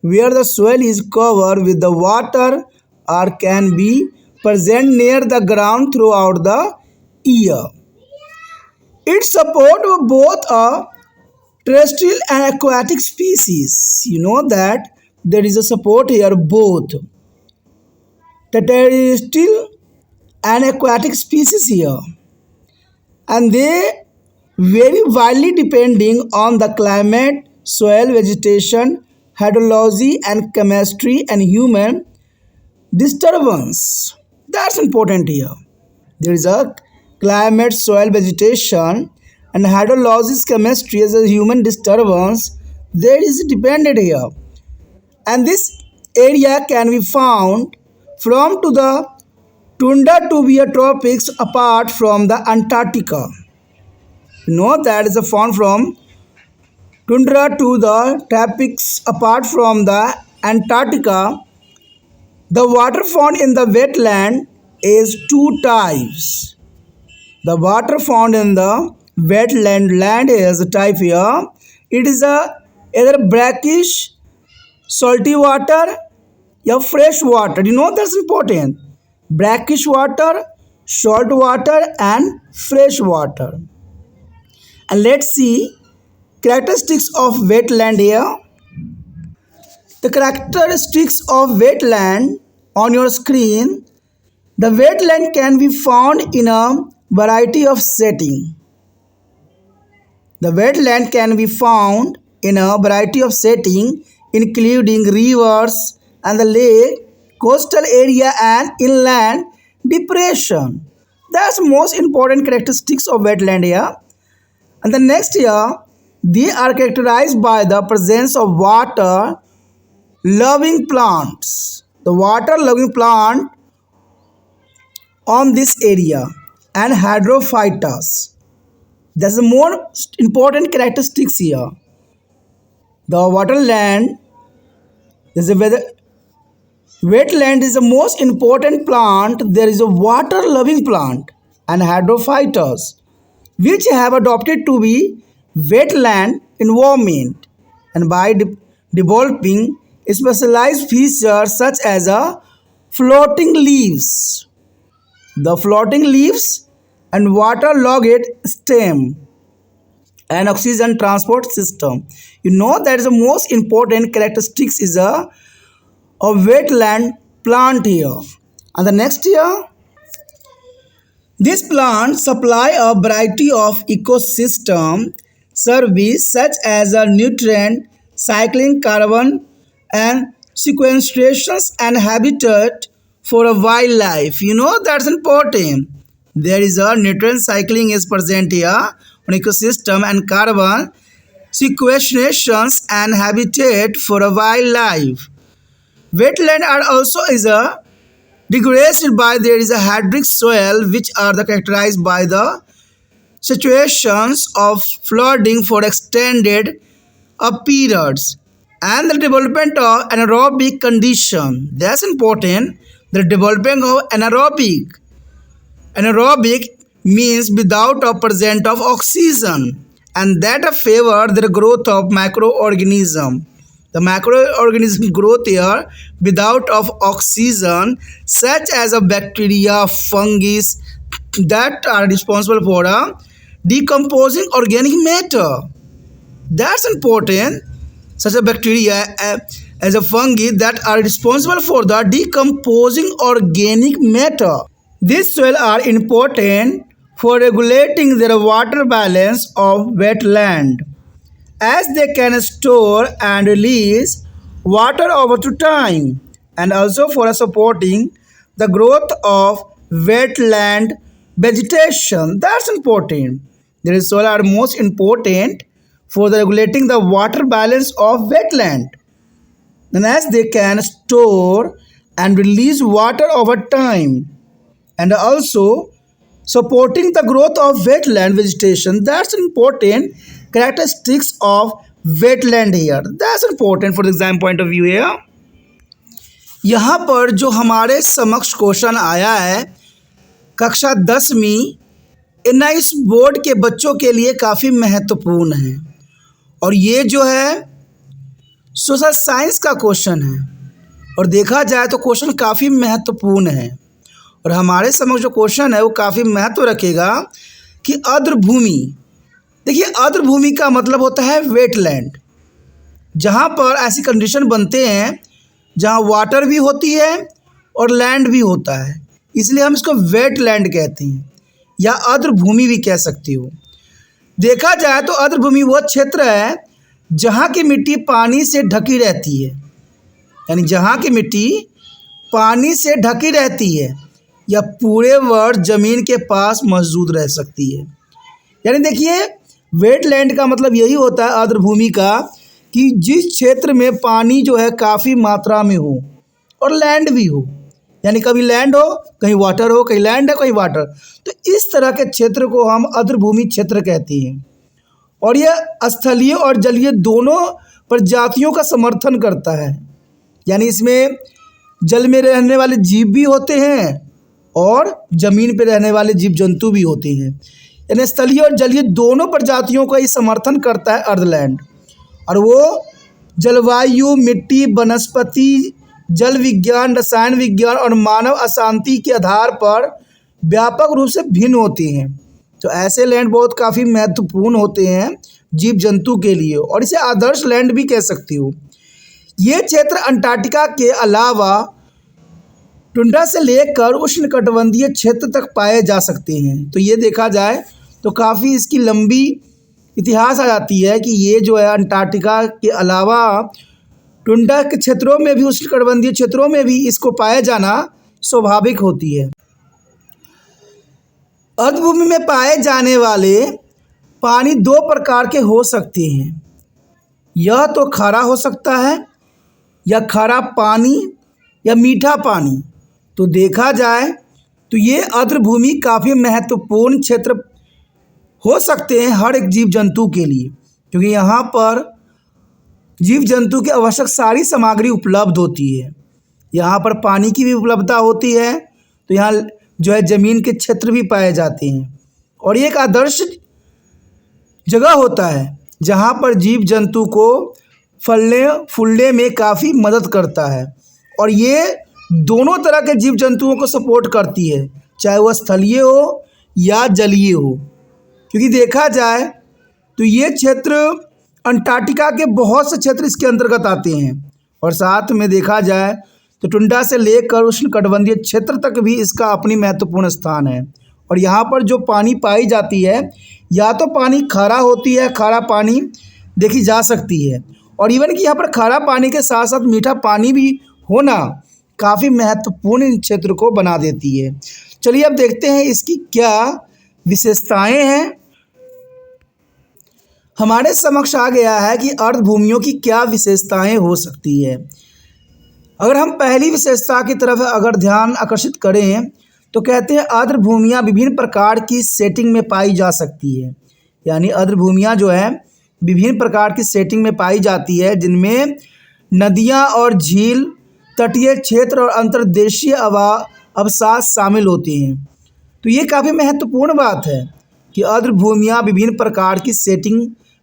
where the soil is covered with the water or can be present near the ground throughout the year. It supports both a terrestrial and aquatic species. You know that there is a support here both the terrestrial and aquatic species here, and they vary widely depending on the climate, soil, vegetation, hydrology and chemistry, and human disturbance. That's important here. There is a climate, soil, vegetation and hydrology, chemistry as a human disturbance. There is dependent here, and this area can be found from to the tundra to be a tropics apart from the Antarctica. You know that is found from tundra to the tropics apart from the Antarctica. The water found in the wetland is two types. The water found in the wetland land is a type here. It is a either brackish salty water or fresh water. You know that's important. Brackish water, salt water and fresh water. And let's see characteristics of wetland here. The characteristics of wetland on your screen. The wetland can be found in a variety of setting. The wetland can be found in a variety of setting, including rivers and the lake, coastal area and inland depression. That's most important characteristics of wetland here. And the next here, they are characterized by the presence of water loving plants. The water loving plant on this area and hydrophytes. That's the most important characteristics here. The waterland is a wetland is the most important plant. There is a water loving plant and hydrophytes which have adopted to be wetland environment, and by developing specialized features such as a floating leaves, the floating leaves and waterlogged stem and oxygen transport system. You know that is the most important characteristics is a wetland plant here. And the next here, this plant supply a variety of ecosystem service such as a nutrient cycling, carbon and sequestrations and habitat for a wildlife. You know that's important. There is a nutrient cycling is present here on ecosystem and carbon sequestrations and habitat for a wildlife. Wetland are also is a degraded by there is a hydric soil which are the characterized by the situations of flooding for extended periods and the development of anaerobic condition. That's important. The development of anaerobic means without a presence of oxygen, and that favor the growth of microorganism. The microorganism growth here without of oxygen, such as a bacteria, fungus that are responsible for decomposing organic matter. That's important. Such a bacteria as a fungi that are responsible for the decomposing organic matter. These soil are important for regulating their water balance of wetland, as they can store and release water over to time, and also for supporting the growth of wetland vegetation. That's important. There is soil are most important for the regulating the water balance of wetland, and as they can store and release water over time, and also supporting the growth of wetland vegetation. That's important characteristics of wetland here. That's important for the exam point of view here. यहाँ पर जो हमारे समक्ष question आया है कक्षा 10वीं NIS board के बच्चों के लिए काफ़ी महत्वपूर्ण है, और ये जो है सोशल साइंस का क्वेश्चन है, और देखा जाए तो क्वेश्चन काफ़ी महत्वपूर्ण है। और हमारे समक्ष जो क्वेश्चन है वो काफ़ी महत्व रखेगा कि आर्द्रभूमि। देखिए, आर्द्रभूमि का मतलब होता है वेटलैंड, जहाँ पर ऐसी कंडीशन बनते हैं जहाँ वाटर भी होती है और लैंड भी होता है, इसलिए हम इसको वेटलैंड कहते हैं या आर्द्रभूमि भी कह सकते हो। देखा जाए तो आर्द्रभूमि वह क्षेत्र है जहाँ की मिट्टी पानी से ढकी रहती है, यानी जहाँ की मिट्टी पानी से ढकी रहती है या पूरे वर्ष ज़मीन के पास मौजूद रह सकती है। यानी देखिए, वेटलैंड का मतलब यही होता है आर्द्रभूमि का कि जिस क्षेत्र में पानी जो है काफ़ी मात्रा में हो और लैंड भी हो, यानी कभी लैंड हो कहीं वाटर हो, कहीं लैंड है कहीं वाटर, तो इस तरह के क्षेत्र को हम आर्द्रभूमि क्षेत्र कहते हैं। और यह स्थलीय और जलीय दोनों प्रजातियों का समर्थन करता है, यानी इसमें जल में रहने वाले जीव भी होते हैं और ज़मीन पर रहने वाले जीव जंतु भी होते हैं, यानी स्थलीय और जलीय दोनों प्रजातियों का ही समर्थन करता है अर्धलैंड। और वो जलवायु, मिट्टी, वनस्पति, जल विज्ञान, रसायन विज्ञान और मानव अशांति के आधार पर व्यापक रूप से भिन्न होते हैं। तो ऐसे लैंड बहुत काफ़ी महत्वपूर्ण होते हैं जीव जंतु के लिए, और इसे आदर्श लैंड भी कह सकती हो। ये क्षेत्र अंटार्कटिका के अलावा टुंड्रा से लेकर उष्णकटिबंधीय क्षेत्र तक पाए जा सकते हैं। तो ये देखा जाए तो काफ़ी इसकी लंबी इतिहास आ जाती है कि ये जो है अंटार्कटिका के अलावा टुंड्रा के क्षेत्रों में भी, उष्णकटिबंधीय क्षेत्रों में भी इसको पाया जाना स्वाभाविक होती है। आर्द्रभूमि में पाए जाने वाले पानी दो प्रकार के हो सकते हैं, यह तो खारा हो सकता है या खारा पानी या मीठा पानी। तो देखा जाए तो ये आर्द्रभूमि काफ़ी महत्वपूर्ण क्षेत्र हो सकते हैं हर एक जीव जंतु के लिए, क्योंकि यहाँ पर जीव जंतु की आवश्यक सारी सामग्री उपलब्ध होती है। यहाँ पर पानी की भी उपलब्धता होती है, तो यहाँ जो है ज़मीन के क्षेत्र भी पाए जाते हैं, और ये एक आदर्श जगह होता है जहाँ पर जीव जंतु को फलने फूलने में काफ़ी मदद करता है। और ये दोनों तरह के जीव जंतुओं को सपोर्ट करती है, चाहे वह स्थलीय हो या जलीय हो, क्योंकि देखा जाए तो ये क्षेत्र अंटार्कटिका के बहुत से क्षेत्र इसके अंतर्गत आते हैं, और साथ में देखा जाए तो टुंड्रा से लेकर उष्णकटिबंधीय क्षेत्र तक भी इसका अपनी महत्वपूर्ण स्थान है। और यहाँ पर जो पानी पाई जाती है, या तो पानी खारा होती है, खारा पानी देखी जा सकती है, और इवन कि यहाँ पर खारा पानी के साथ साथ मीठा पानी भी होना काफ़ी महत्वपूर्ण इन क्षेत्र को बना देती है। चलिए अब देखते हैं इसकी क्या विशेषताएं हैं। हमारे समक्ष आ गया है कि आर्द्रभूमियों की क्या विशेषताएं हो सकती है। अगर हम पहली विशेषता की तरफ अगर ध्यान आकर्षित करें तो कहते हैं आर्द्रभूमियाँ विभिन्न प्रकार की सेटिंग में पाई जा सकती है, यानी आर्द्रभूमियाँ जो है विभिन्न प्रकार की सेटिंग में पाई जाती है, जिनमें नदियाँ और झील, तटीय क्षेत्र और अंतर्देशीय अवसाद शामिल होते हैं। तो ये काफ़ी महत्वपूर्ण बात है कि आर्द्रभूमियाँ विभिन्न प्रकार की सेटिंग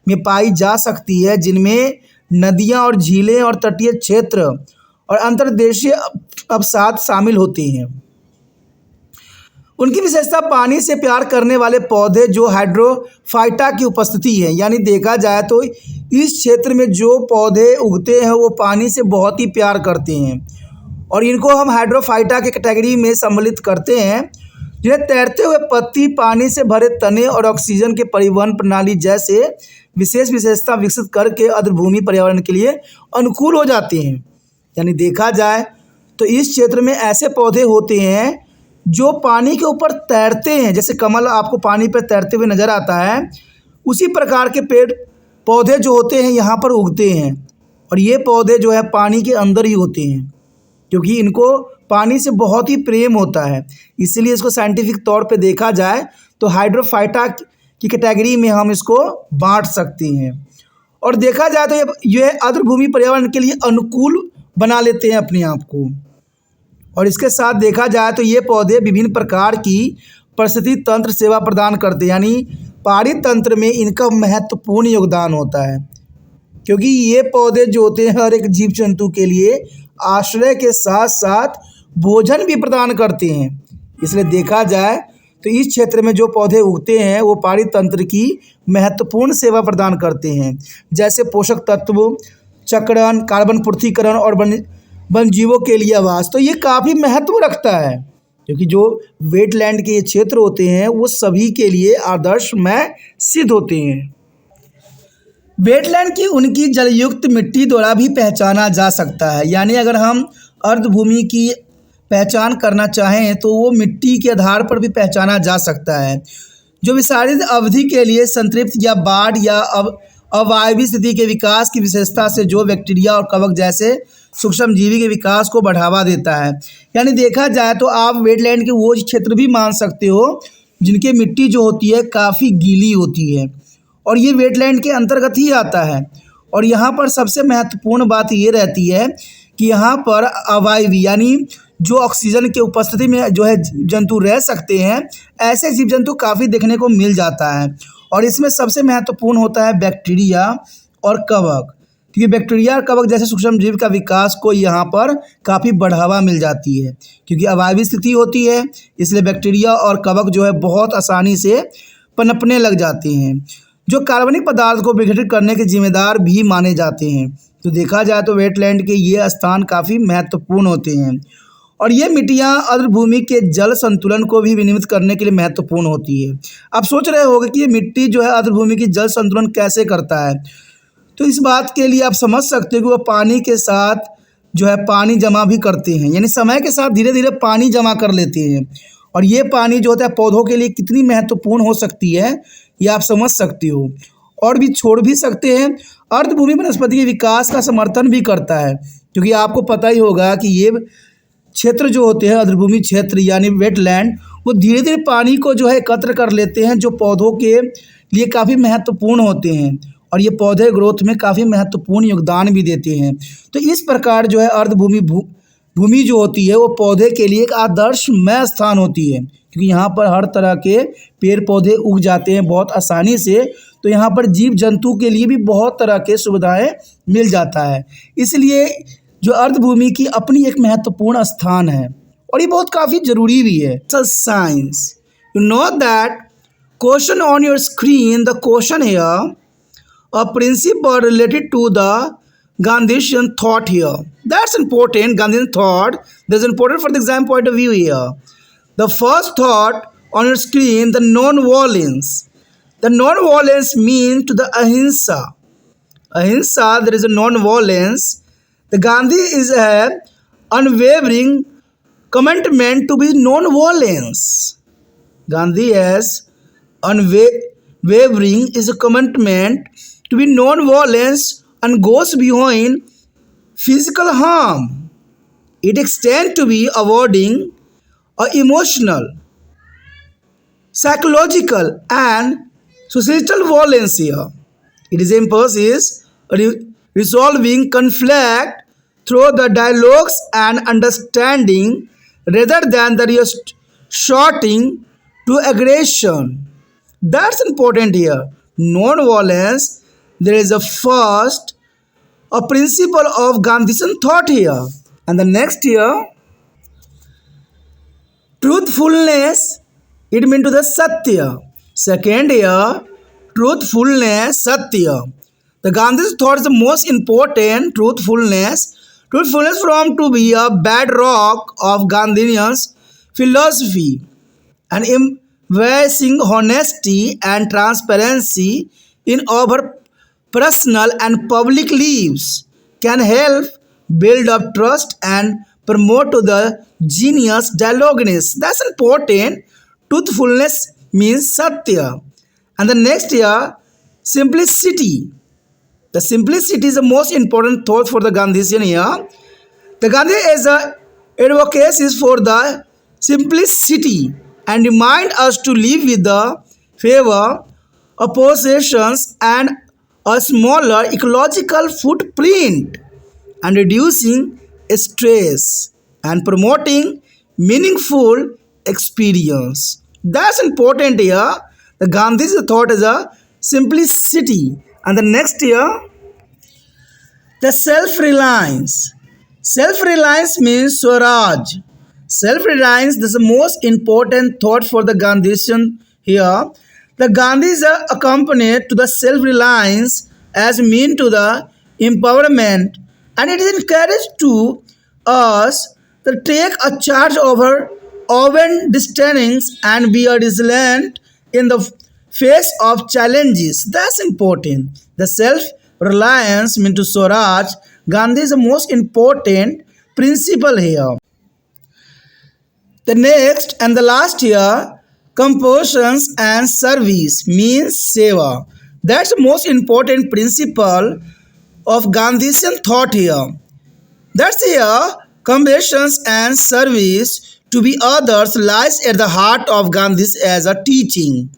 में पाई जा सकती है, जिनमें नदियाँ और झीलें और तटीय क्षेत्र और अंतर्देशीय अवसाद शामिल होते हैं। उनकी विशेषता पानी से प्यार करने वाले पौधे जो हाइड्रोफाइटा की उपस्थिति है, यानी देखा जाए तो इस क्षेत्र में जो पौधे उगते हैं वो पानी से बहुत ही प्यार करते हैं और इनको हम हाइड्रोफाइटा के कैटेगरी में सम्मिलित करते हैं, जिन्हें तैरते हुए पत्ती, पानी से भरे तने और ऑक्सीजन के परिवहन प्रणाली जैसे विशेष विशेषता विकसित करके आर्द्रभूमि पर्यावरण के लिए अनुकूल हो जाते हैं। यानी देखा जाए तो इस क्षेत्र में ऐसे पौधे होते हैं जो पानी के ऊपर तैरते हैं, जैसे कमल आपको पानी पर तैरते हुए नज़र आता है, उसी प्रकार के पेड़ पौधे जो होते हैं यहाँ पर उगते हैं और ये पौधे जो है पानी के अंदर ही होते हैं क्योंकि इनको पानी से बहुत ही प्रेम होता है। इसलिए इसको साइंटिफिक तौर पे देखा जाए तो हाइड्रोफाइटा की कैटेगरी में हम इसको बांट सकते हैं और देखा जाए तो ये आर्द्रभूमि पर्यावरण के लिए अनुकूल बना लेते हैं अपने आप को। और इसके साथ देखा जाए तो ये पौधे विभिन्न प्रकार की परिस्थिति तंत्र सेवा प्रदान करते हैं, यानी पहाड़ी तंत्र में इनका महत्वपूर्ण योगदान होता है क्योंकि ये पौधे जो होते हैं हर एक जीव जंतु के लिए आश्रय के साथ साथ भोजन भी प्रदान करते हैं। इसलिए देखा जाए तो इस क्षेत्र में जो पौधे उगते हैं वो पहाड़ी तंत्र की महत्वपूर्ण सेवा प्रदान करते हैं, जैसे पोषक तत्व चक्रण, कार्बन पृथक्करण और वन जीवों के लिए आवास। तो ये काफ़ी महत्व रखता है क्योंकि जो वेटलैंड के ये क्षेत्र होते हैं वो सभी के लिए आदर्शमय सिद्ध होते हैं। वेटलैंड की उनकी जलयुक्त मिट्टी द्वारा भी पहचाना जा सकता है, यानी अगर हम अर्धभूमि की पहचान करना चाहें तो वो मिट्टी के आधार पर भी पहचाना जा सकता है, जो विस्तारित अवधि के लिए संतृप्त या बाढ़ या अवायवीय स्थिति के विकास की विशेषता से जो बैक्टीरिया और कवक जैसे सूक्ष्म जीवी के विकास को बढ़ावा देता है। यानी देखा जाए तो आप वेटलैंड के वो क्षेत्र भी मान सकते हो जिनकी मिट्टी जो होती है काफ़ी गीली होती है और ये वेटलैंड के अंतर्गत ही आता है। और यहाँ पर सबसे महत्वपूर्ण बात ये रहती है कि यहाँ पर अवायवीय यानी जो ऑक्सीजन के उपस्थिति में जो है जंतु रह सकते हैं, ऐसे जीव जंतु काफ़ी देखने को मिल जाता है। और इसमें सबसे महत्वपूर्ण होता है बैक्टीरिया और कवक, क्योंकि बैक्टीरिया और कवक जैसे सूक्ष्म जीव का विकास को यहाँ पर काफ़ी बढ़ावा मिल जाती है क्योंकि अवायवीय स्थिति होती है, इसलिए बैक्टीरिया और कवक जो है बहुत आसानी से पनपने लग जाते हैं, जो कार्बनिक पदार्थ को विघटित करने के जिम्मेदार भी माने जाते हैं। तो देखा जाए तो वेटलैंड के ये स्थान काफ़ी महत्वपूर्ण होते हैं और ये मिट्टियाँ आर्द्रभूमि के जल संतुलन को भी विनियमित करने के लिए महत्वपूर्ण होती है। आप सोच रहे होंगे कि ये मिट्टी जो है आर्द्रभूमि की जल संतुलन कैसे करता है, तो इस बात के लिए आप समझ सकते हो कि वह पानी के साथ जो है पानी जमा भी करते हैं, यानी समय के साथ धीरे धीरे पानी जमा कर लेते हैं और ये पानी जो होता है पौधों के लिए कितनी महत्वपूर्ण हो सकती है ये आप समझ सकते हो। और भी छोड़ भी सकते हैं। अर्धभूमि वनस्पति के विकास का समर्थन भी करता है क्योंकि आपको पता ही होगा कि ये क्षेत्र जो होते हैं अर्धभूमि क्षेत्र यानी वेटलैंड, वो धीरे धीरे पानी को जो है एकत्र कर लेते हैं, जो पौधों के लिए काफ़ी महत्वपूर्ण होते हैं और ये पौधे ग्रोथ में काफ़ी महत्वपूर्ण योगदान भी देते हैं। तो इस प्रकार जो है अर्धभूमि भूमि जो होती है वो पौधे के लिए एक आदर्शमय स्थान होती है क्योंकि यहाँ पर हर तरह के पेड़ पौधे उग जाते हैं बहुत आसानी से, तो यहाँ पर जीव जंतु के लिए भी बहुत तरह के सुविधाएं मिल जाता है। इसलिए जो अर्धभूमि की अपनी एक महत्वपूर्ण स्थान है और ये बहुत काफ़ी ज़रूरी भी है। Science, you know that question on your screen, the question here a principle related to the Gandhian thought here. That's important. Gandhian thought. That's important for the exam point of view here. The first thought on your screen, the non-violence. The non-violence mean to the ahimsa. Ahimsa, there is a non-violence. The Gandhi is a unwavering commitment to be non-violence. Gandhi has unwavering is a commitment to be non-violence and goes beyond physical harm. It extends to be avoiding emotional, psychological and societal violence here. Its impulse is resolving conflict through the dialogues and understanding rather than the resorting to aggression. That's important here. Non-violence, there is a first a principle of Gandhian thought here. And the next here, truthfulness, it means to the Satya. Second here, truthfulness, Satya. The Gandhi's thought is the most important, truthfulness. Truthfulness from to be a bedrock of Gandhian's philosophy, and embracing honesty and transparency in our personal and public lives can help build up trust and promote to the genius dialogueness. That's important. Truthfulness means satya. And the next here, simplicity. The simplicity is the most important thought for the Gandhian here. The Gandhi is a advocacy for the simplicity and remind us to live with the favor of possessions and a smaller ecological footprint, and reducing stress and promoting meaningful experience. That's important here. The Gandhi's thought is a simplicity. And the next here, the self-reliance. Self-reliance means Swaraj. Self-reliance is the most important thought for the Gandhian here. The Gandhis are accompanied to the self-reliance as mean to the empowerment, and it is encouraged to us to take a charge over own destinies and be a resilient in the face of challenges. That's important. The self-reliance mean to Swaraj. Gandhi is the most important principle here. The next and the last here, compassion and service means seva. That's the most important principle of Gandhian thought here. That's here, compassion and service to be others lies at the heart of Gandhi's as a teaching.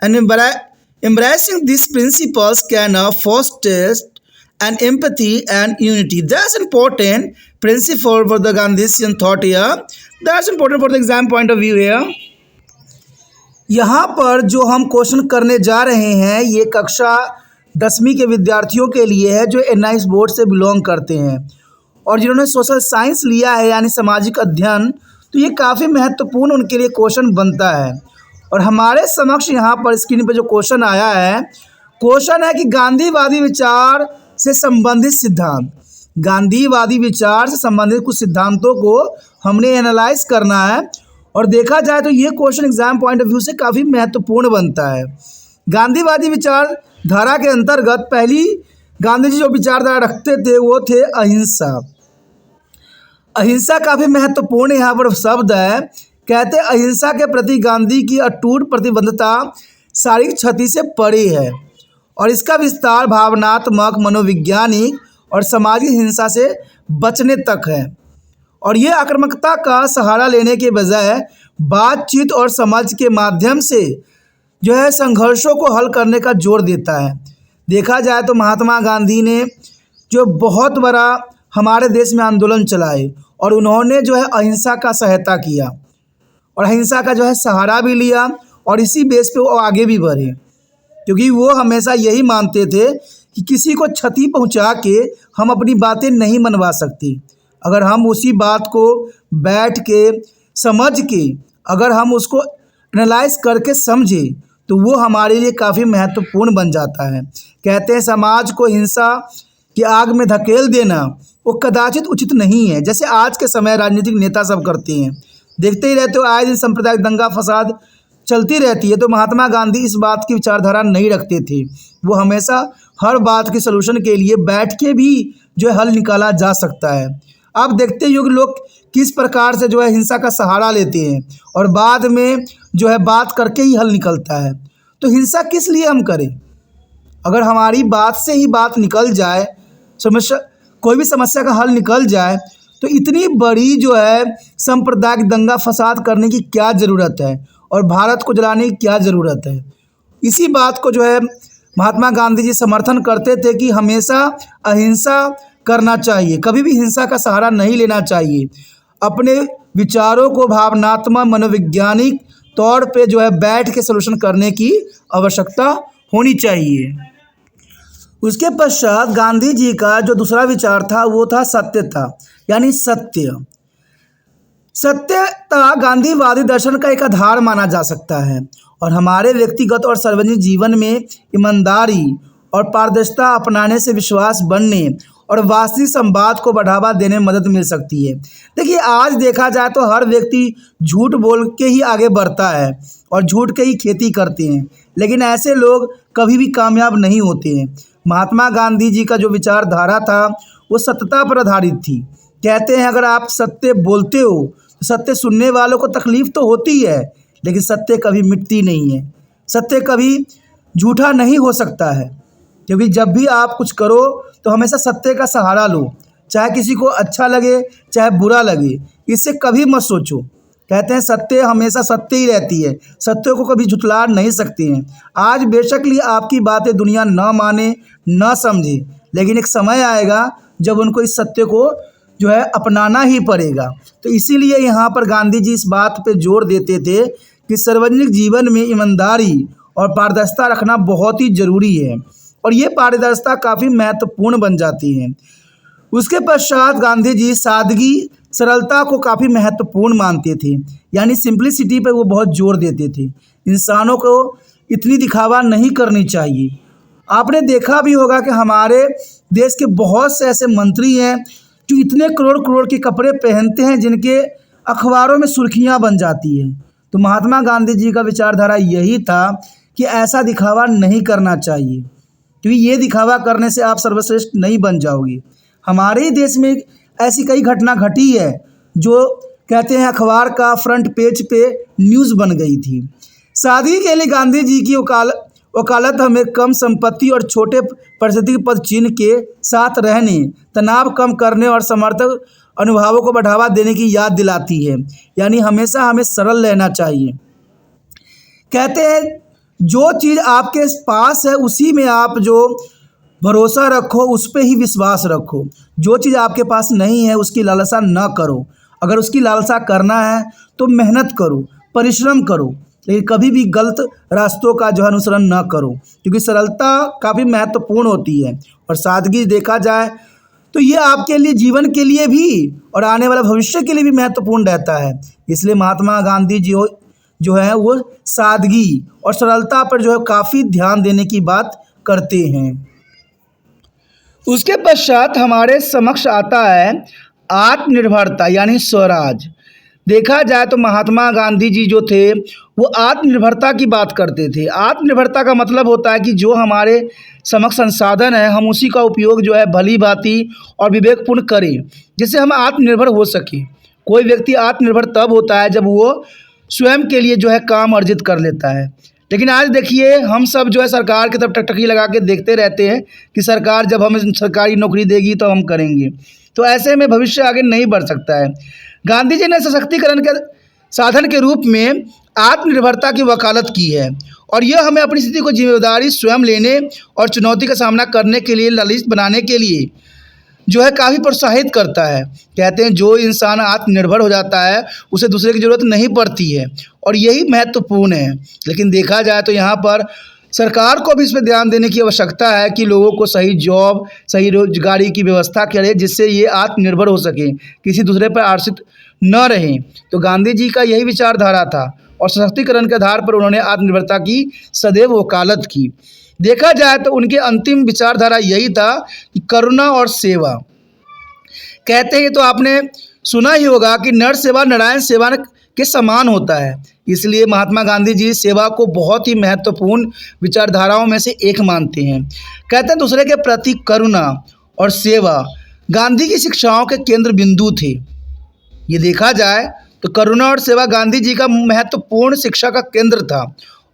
And embracing these principles can foster and empathy and unity. That's important principle for the Gandhian thought here. That's important for the exam point of view here. यहाँ पर जो हम question करने जा रहे हैं ये कक्षा 10वीं के विद्यार्थियों के लिए है जो NIS बोर्ड से बिलोंग करते हैं और जिन्होंने सोशल साइंस लिया है यानी सामाजिक अध्ययन, तो ये काफ़ी महत्वपूर्ण उनके लिए क्वेश्चन बनता है। और हमारे समक्ष यहाँ पर स्क्रीन पर जो क्वेश्चन आया है, क्वेश्चन है कि गांधीवादी विचार से संबंधित सिद्धांत। गांधीवादी विचार से संबंधित कुछ सिद्धांतों को हमने एनालाइज करना है और देखा जाए तो ये question exam point of view से काफ़ी महत्वपूर्ण बनता है। गांधीवादी विचारधारा के अंतर्गत पहली गांधी जी जो विचारधारा रखते थे वो थे अहिंसा। अहिंसा काफ़ी महत्वपूर्ण यहाँ पर शब्द है। कहते अहिंसा के प्रति गांधी की अटूट प्रतिबद्धता शारीरिक क्षति से परे है और इसका विस्तार भावनात्मक, मनोवैज्ञानिक और सामाजिक हिंसा से बचने तक है और ये आक्रामकता का सहारा लेने के बजाय बातचीत और समझ के माध्यम से जो है संघर्षों को हल करने का जोर देता है। देखा जाए तो महात्मा गांधी ने जो बहुत बड़ा हमारे देश में आंदोलन चलाए और उन्होंने जो है अहिंसा का सहायता किया और अहिंसा का जो है सहारा भी लिया और इसी बेस पे वो आगे भी बढ़े, क्योंकि वो हमेशा यही मानते थे कि किसी को क्षति पहुंचा के हम अपनी बातें नहीं मनवा सकते। अगर हम उसी बात को बैठ के समझ के अगर हम उसको एनालाइज करके समझें तो वो हमारे लिए काफ़ी महत्वपूर्ण बन जाता है। कहते हैं समाज को हिंसा की आग में धकेल देना वो कदाचित उचित नहीं है, जैसे आज के समय राजनीतिक नेता सब करते हैं। देखते ही रहते हो आए दिन सांप्रदायिक दंगा फसाद चलती रहती है। तो महात्मा गांधी इस बात की विचारधारा नहीं रखते थे। वो हमेशा हर बात के सलूशन के लिए बैठ के भी जो है हल निकाला जा सकता है। आप देखते ही हो कि लोग किस प्रकार से जो है हिंसा का सहारा लेते हैं और बाद में जो है बात करके ही हल निकलता है। तो हिंसा किस लिए हम करें? अगर हमारी बात से ही बात निकल जाए, समस्या कोई भी समस्या का हल निकल जाए, तो इतनी बड़ी जो है सांप्रदायिक दंगा फसाद करने की क्या ज़रूरत है और भारत को जलाने की क्या ज़रूरत है। इसी बात को जो है महात्मा गांधी जी समर्थन करते थे कि हमेशा अहिंसा करना चाहिए, कभी भी हिंसा का सहारा नहीं लेना चाहिए। अपने विचारों को भावनात्मक मनोवैज्ञानिक तौर पे जो है बैठ के सलूशन करने की आवश्यकता होनी चाहिए। उसके पश्चात गांधी जी का जो दूसरा विचार था वो था सत्यता, यानी सत्य। सत्यता गांधीवादी दर्शन का एक आधार माना जा सकता है और हमारे व्यक्तिगत और सार्वजनिक जीवन में ईमानदारी और पारदर्शिता अपनाने से विश्वास बढ़ने और वास्तविक संवाद को बढ़ावा देने में मदद मिल सकती है। देखिए, आज देखा जाए तो हर व्यक्ति झूठ बोल के ही आगे बढ़ता है और झूठ के ही खेती करते हैं, लेकिन ऐसे लोग कभी भी कामयाब नहीं होते हैं। महात्मा गांधी जी का जो विचारधारा था वो सत्यता पर आधारित थी। कहते हैं, अगर आप सत्य बोलते हो तो सत्य सुनने वालों को तकलीफ तो होती है, लेकिन सत्य कभी मिटती नहीं है। सत्य कभी झूठा नहीं हो सकता है, क्योंकि जब भी आप कुछ करो तो हमेशा सत्य का सहारा लो, चाहे किसी को अच्छा लगे चाहे बुरा लगे, इससे कभी मत सोचो। कहते हैं सत्य हमेशा सत्य ही रहती है, सत्य को कभी झुठला नहीं सकते हैं। आज बेशक लिए आपकी बातें दुनिया न माने न समझे, लेकिन एक समय आएगा जब उनको इस सत्य को जो है अपनाना ही पड़ेगा। तो इसीलिए यहाँ पर गांधी जी इस बात पे जोर देते थे कि सार्वजनिक जीवन में ईमानदारी और पारदर्शिता रखना बहुत ही ज़रूरी है, और ये पारदर्शिता काफ़ी महत्वपूर्ण बन जाती है। उसके पश्चात गांधी जी सादगी, सरलता को काफ़ी महत्वपूर्ण मानते थे, यानी सिंप्लिसिटी पे वो बहुत जोर देते थे। इंसानों को इतनी दिखावा नहीं करनी चाहिए। आपने देखा भी होगा कि हमारे देश के बहुत से ऐसे मंत्री हैं जो इतने करोड़ करोड़ के कपड़े पहनते हैं जिनके अखबारों में सुर्खियां बन जाती हैं। तो महात्मा गांधी जी का विचारधारा यही था कि ऐसा दिखावा नहीं करना चाहिए, क्योंकि ये दिखावा करने से आप सर्वश्रेष्ठ नहीं बन जाओगे। हमारे ही देश में ऐसी कई घटना घटी है जो कहते हैं अखबार का फ्रंट पेज पे न्यूज़ बन गई थी। शादी के लिए गांधी जी की वकालत हमें कम संपत्ति और छोटे पारिस्थितिक पद चिन्ह के साथ रहने, तनाव कम करने और समर्थक अनुभवों को बढ़ावा देने की याद दिलाती है, यानी हमेशा हमें सरल रहना चाहिए। कहते हैं जो चीज़ आपके पास है उसी में आप जो भरोसा रखो, उस पर ही विश्वास रखो। जो चीज़ आपके पास नहीं है उसकी लालसा न करो। अगर उसकी लालसा करना है तो मेहनत करो, परिश्रम करो, लेकिन कभी भी गलत रास्तों का जो है अनुसरण न करो, क्योंकि सरलता काफ़ी महत्वपूर्ण होती है। और सादगी देखा जाए तो ये आपके लिए, जीवन के लिए भी और आने वाले भविष्य के लिए भी महत्वपूर्ण रहता है। इसलिए महात्मा गांधी जी जो है वो सादगी और सरलता पर जो है काफ़ी ध्यान देने की बात करते हैं। उसके पश्चात हमारे समक्ष आता है आत्मनिर्भरता, यानी स्वराज। देखा जाए तो महात्मा गांधी जी जो थे वो आत्मनिर्भरता की बात करते थे। आत्मनिर्भरता का मतलब होता है कि जो हमारे समक्ष संसाधन है हम उसी का उपयोग जो है भली भांति और विवेकपूर्ण करें, जिससे हम आत्मनिर्भर हो सकें। कोई व्यक्ति आत्मनिर्भर तब होता है जब वो स्वयं के लिए जो है काम अर्जित कर लेता है। लेकिन आज देखिए हम सब जो है सरकार की तरफ टकटकी लगा के देखते रहते हैं कि सरकार जब हमें सरकारी नौकरी देगी तो हम करेंगे, तो ऐसे में भविष्य आगे नहीं बढ़ सकता है। गांधी जी ने सशक्तिकरण के साधन के रूप में आत्मनिर्भरता की वकालत की है, और यह हमें अपनी स्थिति को जिम्मेदारी स्वयं लेने और चुनौती का सामना करने के लिए लालिच बनाने के लिए जो है काफ़ी प्रोत्साहित करता है। कहते हैं जो इंसान आत्मनिर्भर हो जाता है उसे दूसरे की ज़रूरत नहीं पड़ती है, और यही महत्वपूर्ण है। लेकिन देखा जाए तो यहाँ पर सरकार को भी इस पर ध्यान देने की आवश्यकता है कि लोगों को सही जॉब, सही रोजगारी की व्यवस्था करे, जिससे ये आत्मनिर्भर हो सकें, किसी दूसरे पर आश्रित न रहें। तो गांधी जी का यही विचारधारा था, और सशक्तिकरण के आधार पर उन्होंने आत्मनिर्भरता की सदैव वकालत की। देखा जाए तो उनके अंतिम विचारधारा यही था कि करुणा और सेवा। कहते हैं तो आपने सुना ही होगा कि नर सेवा नारायण सेवा के समान होता है। इसलिए महात्मा गांधी जी सेवा को बहुत ही महत्वपूर्ण विचारधाराओं में से एक मानते हैं। कहते हैं दूसरे के प्रति करुणा और सेवा गांधी की शिक्षाओं के केंद्र बिंदु थे। ये देखा जाए तो करुणा और सेवा गांधी जी का महत्वपूर्ण शिक्षा का केंद्र था,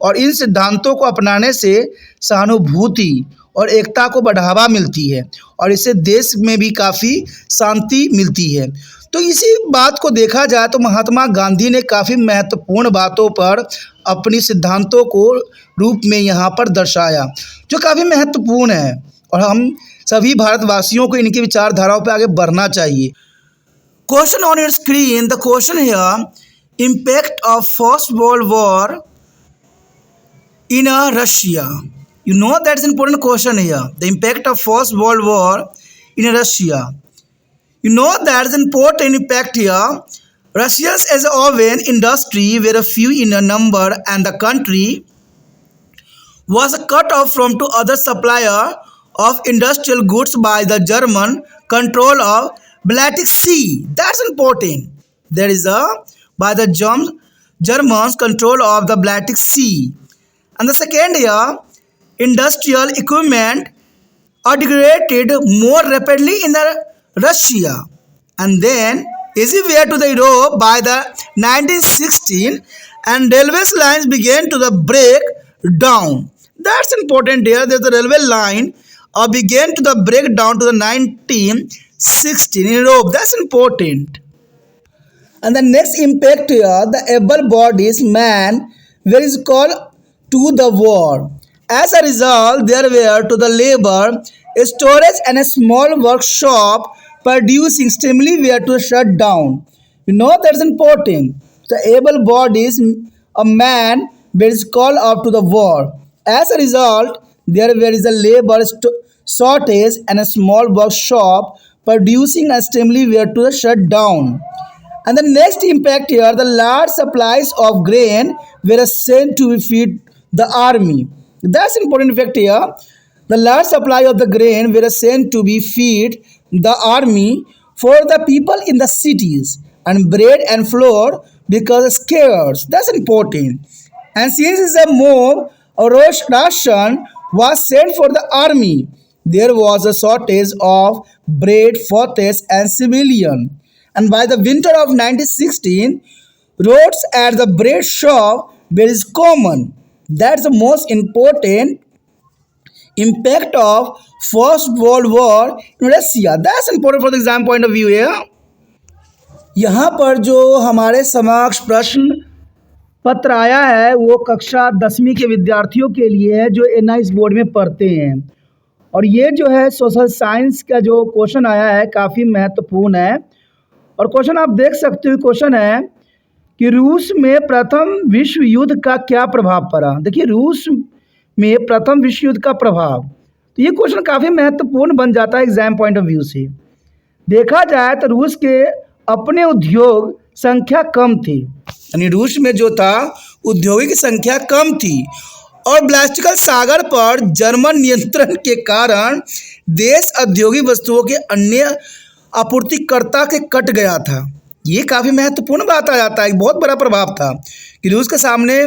और इन सिद्धांतों को अपनाने से सहानुभूति और एकता को बढ़ावा मिलती है, और इससे देश में भी काफ़ी शांति मिलती है। तो इसी बात को देखा जाए तो महात्मा गांधी ने काफ़ी महत्वपूर्ण बातों पर अपनी सिद्धांतों को रूप में यहाँ पर दर्शाया, जो काफ़ी महत्वपूर्ण है, और हम सभी भारतवासियों को इनकी विचारधाराओं पर आगे बढ़ना चाहिए। Question on your screen, the question here, impact of first world war in Russia. You know that's an important question here. The impact of First World War in Russia. You know that's an important impact here. Russia's as oven industry were a few in a number, and the country was cut off from to other supplier of industrial goods by the German control of Baltic Sea. That's important. There is a by the Germans control of the Baltic Sea. And the second year, industrial equipment are degraded more rapidly in the Russia, and then easywhere to the Europe by the 1916, and railway lines began to the break down. That's important here. There's the railway line began to the breakdown to the 1916 in Europe. That's important. And the next impact here, the able-bodied man were is called to the war. As a result, there were to the labor, a storage and a small workshop producing stimuli were to shut down. You know that's important. The able-bodied a man were is called out to the war. As a result, there is a labor shortage and a small workshop producing a stimuli were to shut down. And the next impact here, the large supplies of grain were sent to feed the army. That's important fact here. The large supply of the grain were sent to be feed the army for the people in the cities, and bread and flour because scarce. That's important. And since it's a move, a ration was sent for the army. There was a shortage of bread, forces, and civilian. And by the winter of 1916, roads at the bread shop were common. That's the most important impact of First World War in Russia. That's important for the exam point of view here. यहाँ पर जो हमारे समक्ष प्रश्न पत्र आया है वो कक्षा 10वीं के विद्यार्थियों के लिए है जो एनआईएस बोर्ड में पढ़ते हैं, और ये जो है सोशल साइंस का जो क्वेश्चन आया है काफ़ी महत्वपूर्ण है। और क्वेश्चन आप देख सकते हो, क्वेश्चन है कि रूस में प्रथम विश्व युद्ध का क्या प्रभाव पड़ा। देखिए, रूस में प्रथम विश्व युद्ध का प्रभाव, तो ये क्वेश्चन काफ़ी महत्वपूर्ण बन जाता है एग्जाम पॉइंट ऑफ व्यू से। देखा जाए तो रूस के अपने उद्योग संख्या कम थी, यानी रूस में जो था उद्योगिक संख्या कम थी, और ब्लास्टिकल सागर पर जर्मन नियंत्रण के कारण देश औद्योगिक वस्तुओं के अन्य आपूर्तिकर्ता के कट गया था। ये काफ़ी महत्वपूर्ण बात आ जाता है, एक बहुत बड़ा प्रभाव था कि रूस के सामने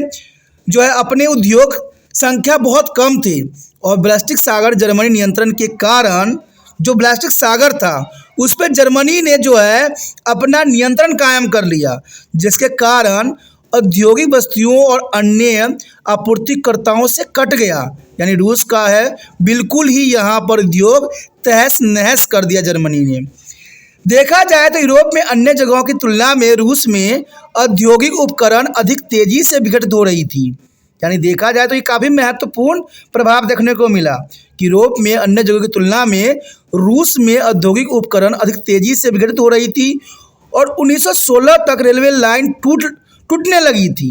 जो है अपने उद्योग संख्या बहुत कम थी, और ब्लास्टिक सागर जर्मनी नियंत्रण के कारण जो ब्लास्टिक सागर था उस पर जर्मनी ने जो है अपना नियंत्रण कायम कर लिया, जिसके कारण औद्योगिक वस्तुओं और अन्य आपूर्तिकर्ताओं से कट गया। यानी रूस का है बिल्कुल ही यहाँ पर उद्योग तहस नहस कर दिया जर्मनी ने। देखा जाए तो यूरोप में अन्य जगहों की तुलना में रूस में औद्योगिक उपकरण अधिक तेजी से विकसित हो रही थी। यानी देखा जाए तो ये काफ़ी महत्वपूर्ण प्रभाव देखने को मिला कि यूरोप में अन्य जगहों की तुलना में रूस में औद्योगिक उपकरण अधिक तेजी से विकसित हो रही थी, और 1916 तक रेलवे लाइन टूटने लगी थी।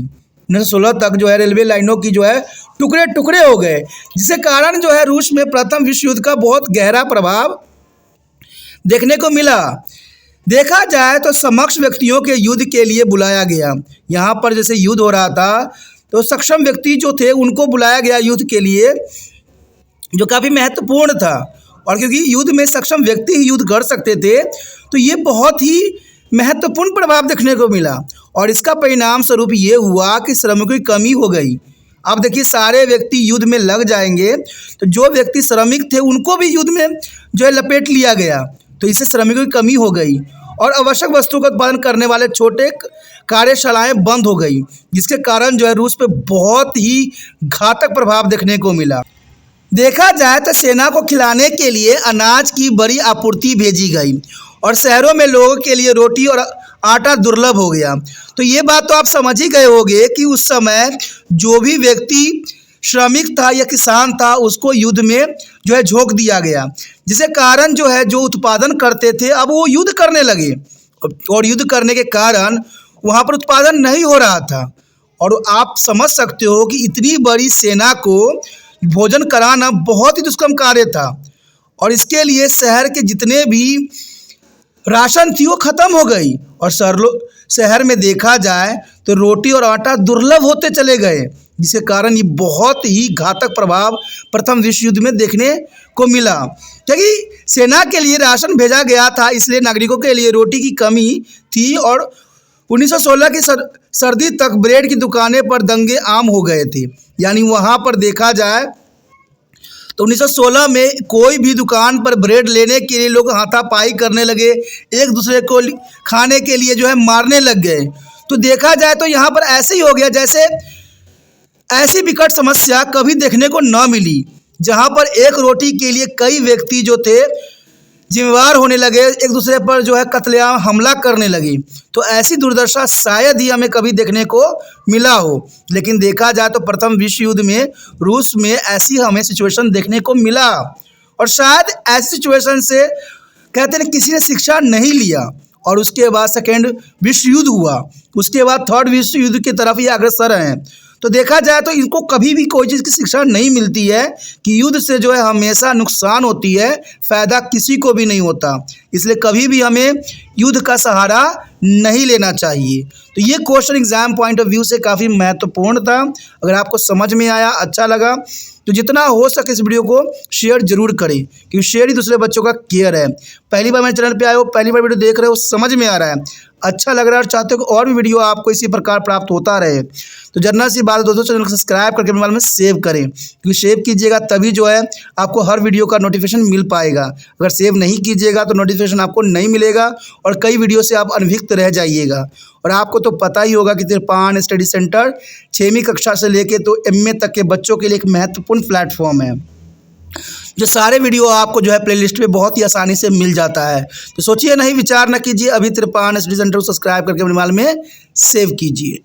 1916 तक जो है रेलवे लाइनों की जो है टुकड़े टुकड़े हो गए, जिसके कारण जो है रूस में प्रथम विश्व युद्ध का बहुत गहरा प्रभाव देखने को मिला। देखा जाए तो समक्ष व्यक्तियों के युद्ध के लिए बुलाया गया। यहाँ पर जैसे युद्ध हो रहा था तो सक्षम व्यक्ति जो थे उनको बुलाया गया युद्ध के लिए, जो काफ़ी महत्वपूर्ण था। और क्योंकि युद्ध में सक्षम व्यक्ति ही युद्ध कर सकते थे, तो ये बहुत ही महत्वपूर्ण प्रभाव देखने को मिला, और इसका परिणाम स्वरूप ये हुआ कि श्रमिकों की कमी हो गई। अब देखिए, सारे व्यक्ति युद्ध में लग जाएंगे तो जो व्यक्ति श्रमिक थे उनको भी युद्ध में जो है लपेट लिया गया, तो इससे श्रमिकों की कमी हो गई, और आवश्यक वस्तुओं का उत्पादन करने वाले छोटे कार्यशालाएं बंद हो गई, जिसके कारण जो है रूस पे बहुत ही घातक प्रभाव देखने को मिला। देखा जाए तो सेना को खिलाने के लिए अनाज की बड़ी आपूर्ति भेजी गई, और शहरों में लोगों के लिए रोटी और आटा दुर्लभ हो गया। तो ये बात तो आप समझ ही गए होंगे कि उस समय जो भी व्यक्ति श्रमिक था या किसान था उसको युद्ध में जो है झोंक दिया गया, जिसके कारण जो है जो उत्पादन करते थे अब वो युद्ध करने लगे, और युद्ध करने के कारण वहाँ पर उत्पादन नहीं हो रहा था। और आप समझ सकते हो कि इतनी बड़ी सेना को भोजन कराना बहुत ही दुष्कर्म कार्य था और इसके लिए शहर के जितने भी राशन थी वो ख़त्म हो गई और शहर में देखा जाए तो रोटी और आटा दुर्लभ होते चले गए, जिसके कारण ये बहुत ही घातक प्रभाव प्रथम विश्व युद्ध में देखने को मिला। क्योंकि सेना के लिए राशन भेजा गया था, इसलिए नागरिकों के लिए रोटी की कमी थी और 1916 की सर्दी तक ब्रेड की दुकानें पर दंगे आम हो गए थे। यानी वहाँ पर देखा जाए तो 1916 में कोई भी दुकान पर ब्रेड लेने के लिए लोग हाथापाई करने लगे, एक दूसरे को खाने के लिए जो है मारने लग गए। तो देखा जाए तो यहाँ पर ऐसे ही हो गया जैसे ऐसी विकट समस्या कभी देखने को न मिली, जहाँ पर एक रोटी के लिए कई व्यक्ति जो थे जिम्मेवार होने लगे, एक दूसरे पर जो है कत्लेआम हमला करने लगी। तो ऐसी दुर्दशा शायद ही हमें कभी देखने को मिला हो। लेकिन देखा जाए तो प्रथम विश्व युद्ध में रूस में ऐसी हमें सिचुएशन देखने को मिला और शायद ऐसी सिचुएशन से कहते हैं किसी ने शिक्षा नहीं लिया और उसके बाद सेकेंड विश्व युद्ध हुआ, उसके बाद थर्ड विश्व युद्ध की तरफ ही अग्रसर हैं। तो देखा जाए तो इनको कभी भी कोई चीज़ की शिक्षा नहीं मिलती है कि युद्ध से जो है हमेशा नुकसान होती है, फ़ायदा किसी को भी नहीं होता। इसलिए कभी भी हमें युद्ध का सहारा नहीं लेना चाहिए। तो ये question exam point of view से काफ़ी महत्वपूर्ण था। अगर आपको समझ में आया, अच्छा लगा, तो जितना हो सके इस वीडियो को शेयर जरूर करें, क्योंकि शेयर ही दूसरे बच्चों का केयर है। पहली बार मेरे चैनल पे आए हो, पहली बार वीडियो देख रहे हो, समझ में आ रहा है, अच्छा लग रहा है और चाहते हो कि और भी वीडियो आपको इसी प्रकार प्राप्त होता रहे, तो जनरल सी बात है दोस्तों, चैनल को सब्सक्राइब करके मोबाइल में सेव करें, क्योंकि सेव कीजिएगा तभी जो है आपको हर वीडियो का नोटिफिकेशन मिल पाएगा। अगर सेव नहीं कीजिएगा तो नोटिफिकेशन आपको नहीं मिलेगा और कई वीडियो से आप अनभिज्ञ रह जाइएगा। और आपको तो पता ही होगा कि तिरपान स्टडी सेंटर 6वीं कक्षा से लेके तो MA तक के बच्चों के लिए एक महत्वपूर्ण प्लेटफॉर्म है, जो सारे वीडियो आपको जो है प्लेलिस्ट में बहुत ही आसानी से मिल जाता है। तो सोचिए नहीं, विचार न कीजिए, अभी तिरपान स्टडी सेंटर को सब्सक्राइब करके अपने मोबाइल में सेव कीजिए।